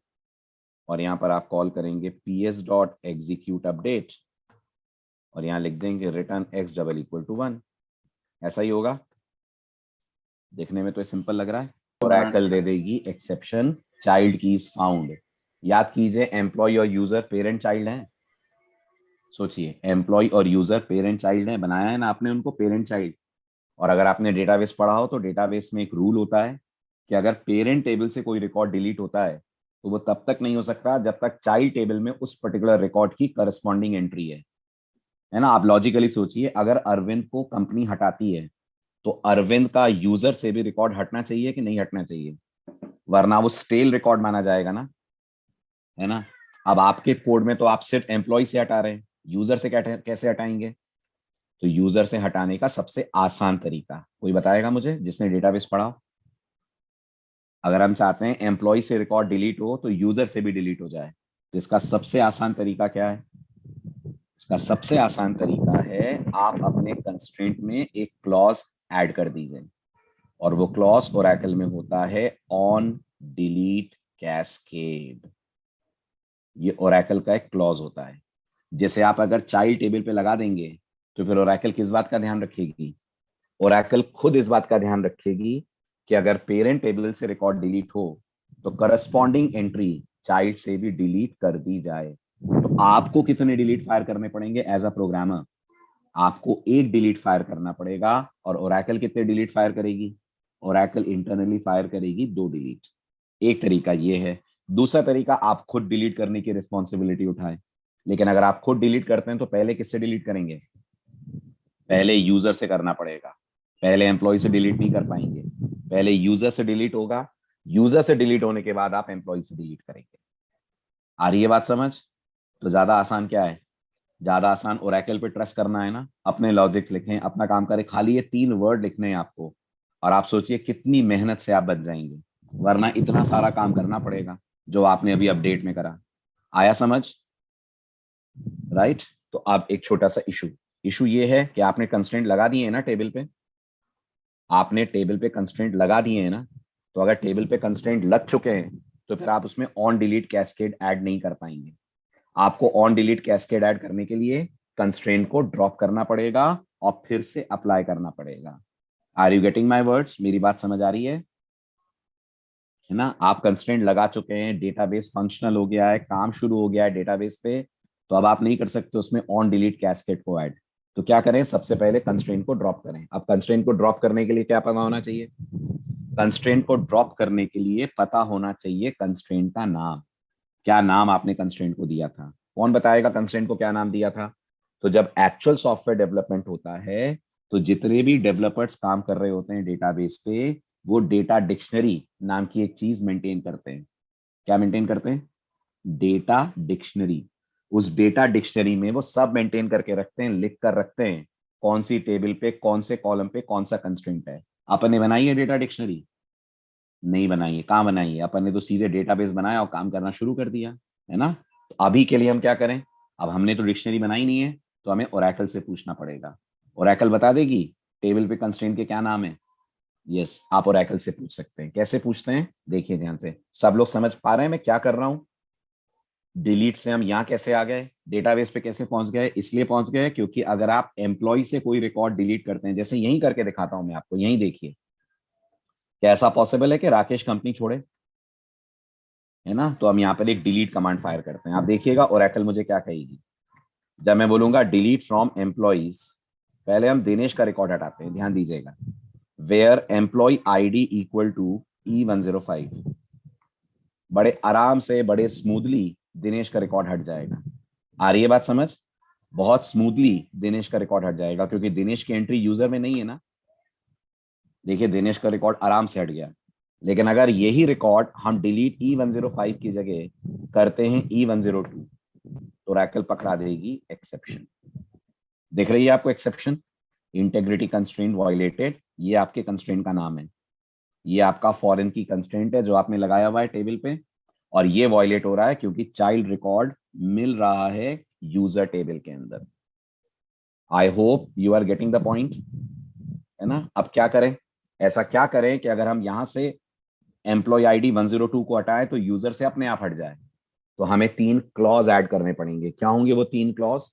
और यहाँ पर आप कॉल करेंगे ps डॉट एग्जीक्यूट अपडेट, और यहाँ लिख देंगे return x double equal to 1। ऐसा ही होगा, देखने में तो सिंपल लग रहा है। ओरेकल दे देगी एक्सेप्शन चाइल्ड की इज फाउंड। याद कीजिए, एम्प्लॉय और यूजर पेरेंट चाइल्ड हैं। सोचिए, एम्प्लॉय और यूजर पेरेंट चाइल्ड हैं, बनाया है ना आपने उनको पेरेंट चाइल्ड। और अगर आपने डेटाबेस पढ़ा हो तो डेटाबेस में एक रूल होता है कि अगर पेरेंट टेबल से कोई रिकॉर्ड डिलीट होता है तो वो तब तक नहीं हो सकता जब तक चाइल्ड टेबल में उस पर्टिकुलर रिकॉर्ड की करस्पॉन्डिंग एंट्री है ना? आप लॉजिकली सोचिए, अगर अरविंद को कंपनी हटाती है तो अरविंद का यूजर से भी रिकॉर्ड हटना चाहिए कि नहीं हटना चाहिए? वरना वो स्टेल रिकॉर्ड माना जाएगा ना, है ना? अब आपके कोड में तो आप सिर्फ एम्प्लॉय से हटा रहे हैं, यूजर से कैसे हटाएंगे? तो यूजर से हटाने का सबसे आसान तरीका कोई बताएगा मुझे, जिसने डेटाबेस पढ़ा हो? अगर हम चाहते हैं एम्प्लॉय से रिकॉर्ड डिलीट हो तो यूजर से भी डिलीट हो जाए, तो इसका सबसे आसान तरीका क्या है? इसका सबसे आसान तरीका है, आप अपने कंस्ट्रेंट में एक क्लॉज ऐड कर दीजिए, और वो क्लॉज ओरेकल में होता है ऑन डिलीट कैस्केड। ये ओरेकल का एक क्लॉज होता है, जैसे आप अगर चाइल्ड टेबल पे लगा देंगे तो फिर ओरेकल किस बात का ध्यान रखेगी? ओरेकल खुद इस बात का ध्यान रखेगी कि अगर पेरेंट टेबल से रिकॉर्ड डिलीट हो तो करस्पॉन्डिंग एंट्री चाइल्ड से भी डिलीट कर दी जाए। तो आपको कितने डिलीट फायर करने पड़ेंगे एज अ प्रोग्रामर? आपको एक डिलीट फायर करना पड़ेगा, और ओरेकल कितने डिलीट फायर करेगी? ओरेकल इंटरनली फायर करेगी 2 डिलीट। एक तरीका ये है। दूसरा तरीका, आप खुद डिलीट करने की रिस्पॉन्सिबिलिटी उठाएं, लेकिन अगर आप खुद डिलीट करते हैं तो पहले किससे डिलीट करेंगे? पहले यूजर से करना पड़ेगा, पहले एम्प्लॉय से डिलीट नहीं कर पाएंगे, पहले यूजर से डिलीट होगा, यूजर से डिलीट होने के बाद आप एम्प्लॉय से डिलीट करेंगे। आ रही है बात समझ? तो ज्यादा आसान क्या है? ज्यादा आसान ओरेकल पे ट्रस्ट करना है ना, अपने लॉजिक्स लिखें, अपना काम करें, खाली ये 3 वर्ड लिखने हैं आपको, और आप सोचिए कितनी मेहनत से आप बच जाएंगे, वरना इतना सारा काम करना पड़ेगा जो आपने अभी अपडेट में करा। आया समझ? राइट? तो अब एक छोटा सा इशू, इशू ये है कि आपने कंस्ट्रेंट लगा दिए हैं ना टेबल पे, आपने टेबल पे कंस्ट्रेंट लगा दिए हैं ना, तो अगर टेबल पे कंस्ट्रेंट लग चुके हैं तो फिर आप उसमें ऑन डिलीट कैस्केड ऐड नहीं कर पाएंगे। आपको ऑन डिलीट कैस्केड ऐड करने के लिए कंस्ट्रेंट को ड्रॉप करना पड़ेगा और फिर से अप्लाई करना पड़ेगा। Are you getting my words? मेरी बात समझ आ रही है ना? आप कंस्ट्रेंट लगा चुके हैं, डेटाबेस फंक्शनल हो गया है, काम शुरू हो गया है डेटाबेस पे, तो अब आप नहीं कर सकते उसमें ऑन डिलीट कैस्केड को ऐड। तो क्या करें? सबसे पहले कंस्ट्रेंट को ड्रॉप करें। अब कंस्ट्रेंट को ड्रॉप करने के लिए क्या पता होना चाहिए? कंस्ट्रेंट को ड्रॉप करने के लिए पता होना चाहिए कंस्ट्रेंट का नाम। क्या नाम आपने कंस्ट्रेंट को दिया था? कौन बताएगा कंस्ट्रेंट को क्या नाम दिया था? तो जब एक्चुअल सॉफ्टवेयर डेवलपमेंट होता है तो जितने भी डेवलपर्स काम कर रहे होते हैं डेटाबेस पे, वो डेटा डिक्शनरी नाम की एक चीज मेंटेन करते हैं। क्या मेंटेन करते हैं? Data dictionary. उस डेटा डिक्शनरी में वो सब मेंटेन करके रखते हैं, लिख कर रखते हैं कौन सी टेबल पे, कौन से कॉलम पे कौन सा कंस्ट्रेंट है। अपन ने बनाई है डेटा डिक्शनरी? नहीं बनाई है। कहाँ बनाई है? अपन ने तो सीधे डेटाबेस बनाया और काम करना शुरू कर दिया, है ना। तो अभी के लिए हम क्या करें, अब हमने तो डिक्शनरी बनाई नहीं है, तो हमें ओरेकल से पूछना पड़ेगा। ओरेकल बता देगी टेबल पे कंस्ट्रेंट के क्या नाम है। यस, आप ओरेकल से पूछ सकते हैं। कैसे पूछते हैं देखिए ध्यान से। सब लोग समझ पा रहे हैं मैं क्या कर रहा हूं? डिलीट से हम यहाँ कैसे आ गए, डेटाबेस पे कैसे पहुंच गए? इसलिए पहुंच गए क्योंकि अगर आप एम्प्लॉय से कोई रिकॉर्ड डिलीट करते हैं, जैसे यहीं करके दिखाता हूं मैं आपको, यहीं देखिए, क्या ऐसा पॉसिबल है कि राकेश कंपनी छोड़े? है ना। तो हम यहाँ पर एक डिलीट कमांड फायर करते हैं। आप देखिएगा ओरेकल मुझे क्या कहेगी। जब मैं बोलूंगा डिलीट फ्रॉम एम्प्लॉइज, पहले हम दिनेश का रिकॉर्ड हटाते हैं, ध्यान दीजिएगा। Where employee ID equal to E105, बड़े आराम से, बड़े स्मूथली दिनेश का रिकॉर्ड हट जाएगा। आ रही है बात समझ? बहुत स्मूथली दिनेश का रिकॉर्ड हट जाएगा क्योंकि दिनेश की एंट्री यूजर में नहीं है ना। देखिए दिनेश का रिकॉर्ड आराम से हट गया। लेकिन अगर यही रिकॉर्ड हम डिलीट E105 की जगह करते हैं E102, तो रैकल पकड़ा देगी एक्सेप्शन। दिख रही है आपको एक्सेप्शन? इंटेग्रिटी कंस्ट्रेंट वायलेटेड, ये आपके कंस्ट्रेंट का नाम है। ये आपका फॉरेन की कंस्ट्रेंट है जो आपने लगाया हुआ है टेबल पे, और ये वायलेट हो रहा है क्योंकि चाइल्ड रिकॉर्ड मिल रहा है यूजर टेबल के अंदर। I hope you are getting the point, है ना। अब क्या करें, ऐसा क्या करें कि अगर हम यहां से एम्प्लॉय आईडी 102 को हटाएं तो यूजर से अपने आप हट जाए। तो हमें 3 क्लॉज ऐड करने पड़ेंगे। क्या होंगे वो 3 क्लॉज?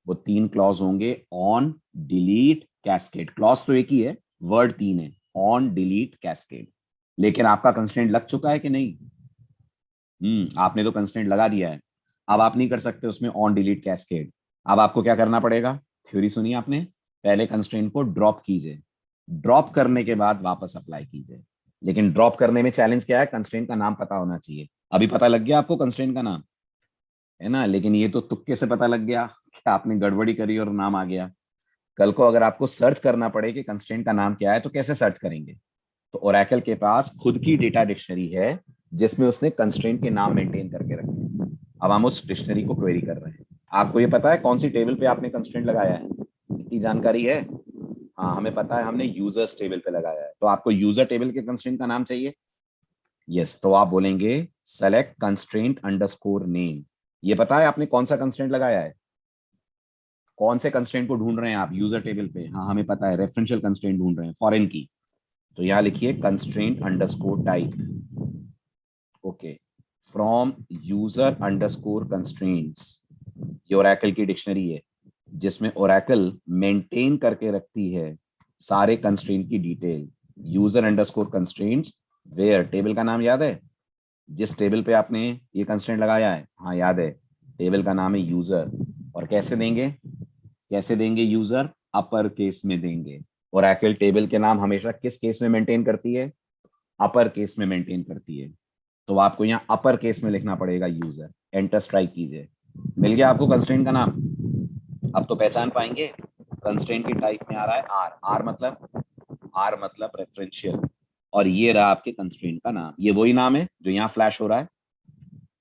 वो 3 क्लॉज होंगे ऑन, डिलीट, कैस्केड। क्लॉज तो एक ही है, वर्ड 3 है, ऑन, डिलीट, कैस्केड। लेकिन आपका कंस्ट्रेंट लग चुका है कि नहीं? आपने तो कंस्ट्रेंट लगा दिया है। अब आप नहीं कर सकते उसमें ऑन, डिलीट, कैस्केड। अब आपको क्या करना पड़ेगा? थ्योरी सुनी आपने, पहले कंस्ट्रेंट को ड्रॉप कीजिए, ड्रॉप करने के बाद वापस अप्लाई कीजिए। लेकिन ड्रॉप करने में चैलेंज क्या है? कंस्ट्रेंट का नाम पता होना चाहिए। अभी पता लग गया आपको कंस्ट्रेंट का नाम, है ना। लेकिन ये तो तुक्के से पता लग गया कि आपने गड़बड़ी करी और नाम आ गया। कल को अगर आपको सर्च करना पड़े कि कंस्ट्रेंट का नाम क्या है, तो कैसे सर्च करेंगे? तो ओरेकल के पास खुद की डेटा डिक्शनरी है जिसमें उसने कंस्ट्रेंट के नाम मेंटेन करके रखे हैं। अब हम उस डिक्शनरी को क्वेरी कर रहे हैं। आपको ये पता है कौन सी टेबल पे आपने कंस्ट्रेंट लगाया है? इतनी जानकारी है? हाँ, हमें पता है हमने यूजर्स टेबल पे लगाया है। तो आपको यूजर टेबल के कंस्ट्रेंट का नाम चाहिए। यस, तो आप बोलेंगे सेलेक्ट कंस्ट्रेंट अंडरस्कोर नेम। ये पता है आपने कौन सा कंस्ट्रेंट लगाया है? कौन से कंस्ट्रेंट को ढूंढ रहे हैं आप यूजर टेबल पे? हाँ, हमें पता है, रेफरेंशियल कंस्ट्रेंट ढूंढ रहे हैं, फॉरेन की। तो यहाँ लिखिए constraint underscore type, okay, from user underscore constraints. ये ओरेकल की डिक्शनरी है जिसमें ओरेकल मेंटेन करके रखती है सारे कंस्ट्रेंट की detail. User underscore constraints where, table का नाम याद है? जिस टेबल पे आपने ये कंस्ट्रेंट लगाया है, हाँ याद है, टेबल का नाम है यूजर। और कैसे देंगे, कैसे देंगे यूजर? अपर केस में देंगे। और ओरेकल टेबल के नाम हमेशा किस केस में मेंटेन करती है? अपर केस में मेंटेन करती है। तो आपको यहाँ अपर केस में लिखना पड़ेगा यूजर। एंटर स्ट्राइक कीजिए। मिल गया आपको कंस्ट्रेंट का नाम। अब तो पहचान पाएंगे कंस्ट्रेंट की टाइप में आ रहा है आर। आर मतलब रेफरेंशियल। और ये रहा आपके कंस्ट्रेंट का नाम। ये वही नाम है जो यहाँ फ्लैश हो रहा है,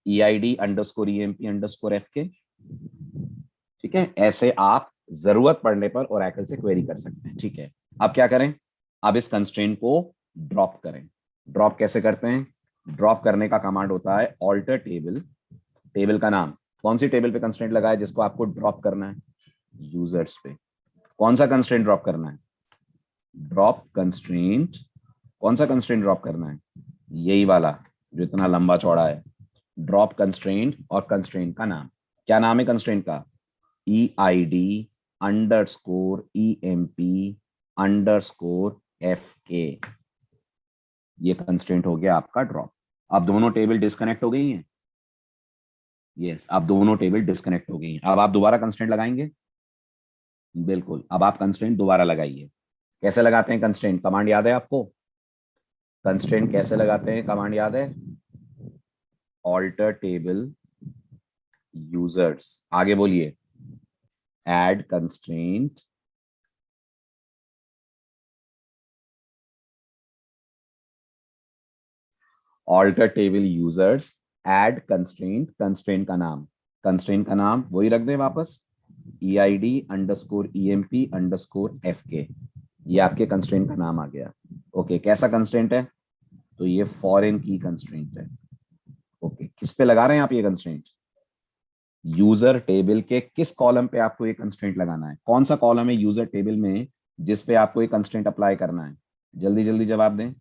EID_EMP_FK। ठीक है, ऐसे आप जरूरत पड़ने पर ओरेकल से क्वेरी कर सकते हैं। ठीक है, अब क्या करें? अब इस कंस्ट्रेंट को ड्रॉप करें। ड्रॉप कैसे करते हैं? ड्रॉप करने का कमांड होता है ऑल्टर टेबल, टेबल का नाम। कौन सी टेबल पे कंस्ट्रेंट लगा है जिसको आपको ड्रॉप करना है? यूजर्स पे। कौन सा कंस्ट्रेंट ड्रॉप करना है? Drop constraint. कौन सा कंस्ट्रेंट ड्रॉप करना है? यही वाला जो इतना लंबा चौड़ा है। ड्रॉप कंस्ट्रेंट और कंस्ट्रेंट का नाम। क्या नाम है कंस्ट्रेंट का? EID_EMP_FK। ये कंस्ट्रेंट हो गया आपका ड्रॉप। अब दोनों टेबल डिस्कनेक्ट हो गई हैं। यस, अब दोनों टेबल डिस्कनेक्ट हो गई हैं। अब आप दोबारा कंस्ट्रेंट लगाएंगे? बिल्कुल, अब आप कंस्ट्रेंट दोबारा लगाइए। कैसे लगाते हैं कंस्ट्रेंट? कमांड याद है आपको? कंस्ट्रेंट कैसे लगाते हैं, कमांड याद है? ऑल्टर टेबल यूजर्स, आगे बोलिए, add constraint, alter table users, add constraint, constraint का नाम। कंस्ट्रेंट का नाम वही रख दें वापस, EID_EMP_FK, ये आपके कंस्ट्रेंट का नाम आ गया। ओके, कैसा कंस्ट्रेंट है? तो ये फॉरेन की कंस्ट्रेंट है। ओके, किस पे लगा रहे हैं आप ये कंस्ट्रेंट? यूजर टेबल के किस कॉलम पे आपको ये कंस्ट्रेंट लगाना है? कौन सा कॉलम है यूजर टेबल में जिस पे आपको ये कंस्ट्रेंट अप्लाई करना है? जल्दी जल्दी जवाब दें।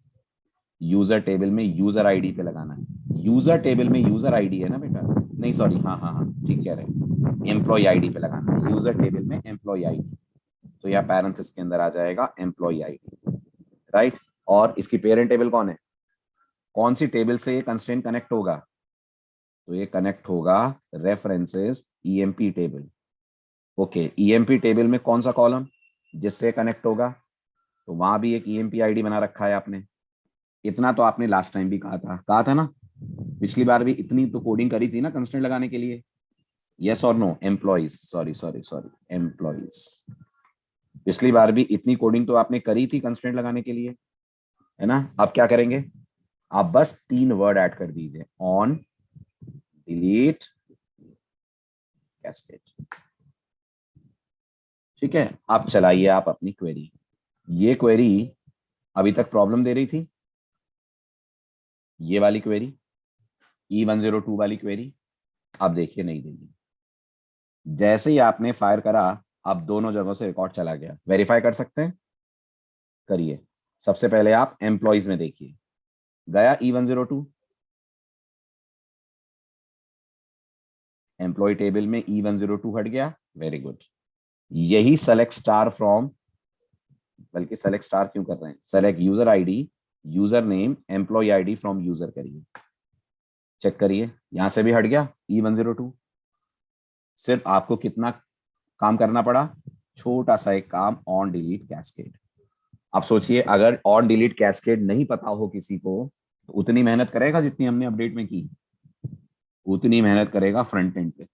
यूजर टेबल में यूजर आईडी पे लगाना है। यूजर टेबल में यूजर आईडी है ना बेटा? नहीं सॉरी, हाँ हाँ हाँ ठीक कह रहे हैं, एम्प्लॉय आईडी पे लगाना है। यूजर टेबल में एम्प्लॉय आईडी, तो यह पैरेंथेसिस के अंदर आ जाएगा एम्प्लॉय आईडी, राइट। और इसकी पेरेंट टेबल कौन है? कौन सी टेबल से ये कंस्ट्रेंट कनेक्ट होगा? तो ये कनेक्ट होगा references EMP table. Okay, EMP table में कौन सा कॉलम जिससे कनेक्ट होगा? तो वहां भी एक ईएमपी आईडी बना रखा है आपने। इतना तो आपने लास्ट टाइम भी कहा था ना, पिछली बार भी इतनी तो कोडिंग करी थी ना कंस्ट्रेंट लगाने के लिए। यस और no? Employees, sorry sorry sorry, employees. पिछली बार भी इतनी कोडिंग तो आपने करी थी कंस्ट्रेंट लगाने के लिए, है ना? अब क्या करेंगे? आप बस 3 वर्ड ऐड कर दीजिए, ऑन, डिलीट, कैस्केड। ठीक है, अब चलाइए आप अपनी क्वेरी। ये क्वेरी अभी तक प्रॉब्लम दे रही थी, ये वाली क्वेरी, E102 वाली क्वेरी, अब देखिए नहीं देगी। जैसे ही आपने फायर करा, अब दोनों जगहों से रिकॉर्ड चला गया। वेरीफाई कर सकते हैं? करिए। सबसे पहले आप एम्प्लॉइज में देखिए, गया E102, एम्प्लॉय टेबल में E102 हट गया, वेरी गुड। यही सेलेक्ट स्टार फ्रॉम, बल्कि सेलेक्ट स्टार क्यों कर रहे हैं, select user ID, user name, employee ID from user करिए, चेक करिए, यहां से भी हट गया E102। सिर्फ आपको कितना काम करना पड़ा? छोटा सा एक काम, ऑन डिलीट कैस्केड। अब सोचिए, अगर ऑन डिलीट कैस्केड नहीं पता हो किसी को, तो उतनी मेहनत करेगा जितनी हमने अपडेट में की, उतनी मेहनत करेगा फ्रंट एंड पे।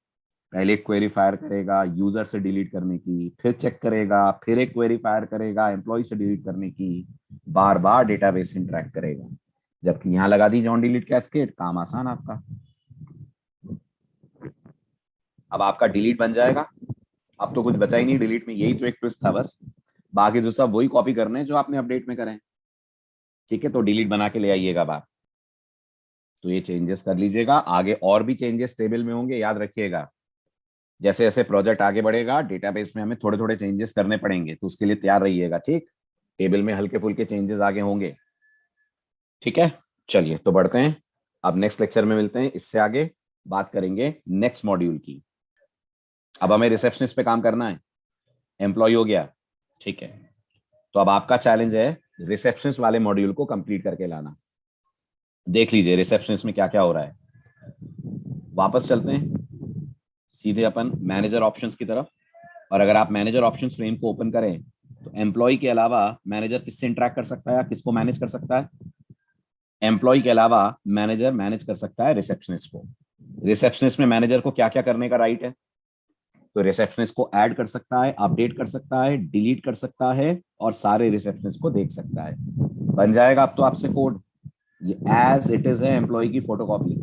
पहले एक क्वेरी फायर करेगा यूजर से डिलीट करने की, फिर चेक करेगा, फिर एक क्वेरी फायर करेगा एम्प्लॉय से डिलीट करने की, बार बार डेटाबेस से इंटरेक्ट करेगा। जबकि यहां लगा दी ऑन डिलीट कैस्केड, काम आसान आपका। अब आपका डिलीट बन जाएगा। अब तो कुछ बचा ही नहीं डिलीट में, यही तो एक ट्विस्ट था बस, बाकी जो सब वही कॉपी करने हैं जो आपने अपडेट में करें। ठीक है, तो डिलीट बना के ले आइएगा बात। तो ये चेंजेस कर लीजिएगा, आगे और भी चेंजेस टेबल में होंगे, याद रखिएगा। जैसे जैसे प्रोजेक्ट आगे बढ़ेगा, डेटाबेस में हमें थोड़े थोड़े चेंजेस करने पड़ेंगे, तो उसके लिए तैयार रहिएगा। ठीक, टेबल में हल्के फुल्के चेंजेस आगे होंगे। ठीक है, चलिए तो बढ़ते हैं, अब नेक्स्ट लेक्चर में मिलते हैं। इससे आगे बात करेंगे नेक्स्ट मॉड्यूल की। अब हमें रिसेप्शनिस्ट पे काम करना है, एम्प्लॉय हो गया, ठीक है। तो अब आपका चैलेंज है रिसेप्शनिस्ट वाले मॉड्यूल को कंप्लीट करके लाना। देख लीजिए रिसेप्शनिस्ट में क्या क्या हो रहा है। वापस चलते हैं सीधे अपन मैनेजर ऑप्शंस की तरफ, और अगर आप मैनेजर ऑप्शंस फ्रेम को ओपन करें, तो एम्प्लॉय के अलावा मैनेजर किससे इंटरेक्ट कर सकता है, किसको मैनेज कर सकता है? एम्प्लॉय के अलावा मैनेजर मैनेज कर सकता है रिसेप्शनिस्ट को। रिसेप्शनिस्ट में मैनेजर को क्या क्या करने का राइट है? तो रिसेप्शनिस्ट को ऐड कर सकता है, अपडेट कर सकता है, डिलीट कर सकता है, और सारे रिसेप्शनिस्ट को देख सकता है। बन जाएगा अब तो आपसे कोड, ये एज इट इज है एम्प्लॉय की फोटोकॉपी,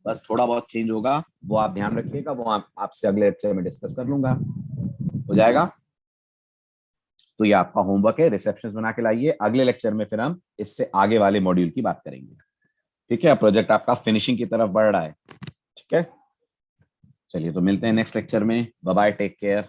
बस थोड़ा बहुत चेंज होगा, वो आप ध्यान रखिएगा, वो आपसे अगले लेक्चर में डिस्कस कर लूंगा, हो जाएगा। तो ये आपका होमवर्क है, रिसेप्शनिस्ट बना के लाइए। अगले लेक्चर में फिर हम इससे आगे वाले मॉड्यूल की बात करेंगे। ठीक है, प्रोजेक्ट आपका फिनिशिंग की तरफ बढ़ रहा है। ठीक है, चलिए तो मिलते हैं नेक्स्ट लेक्चर में। Bye bye, take care.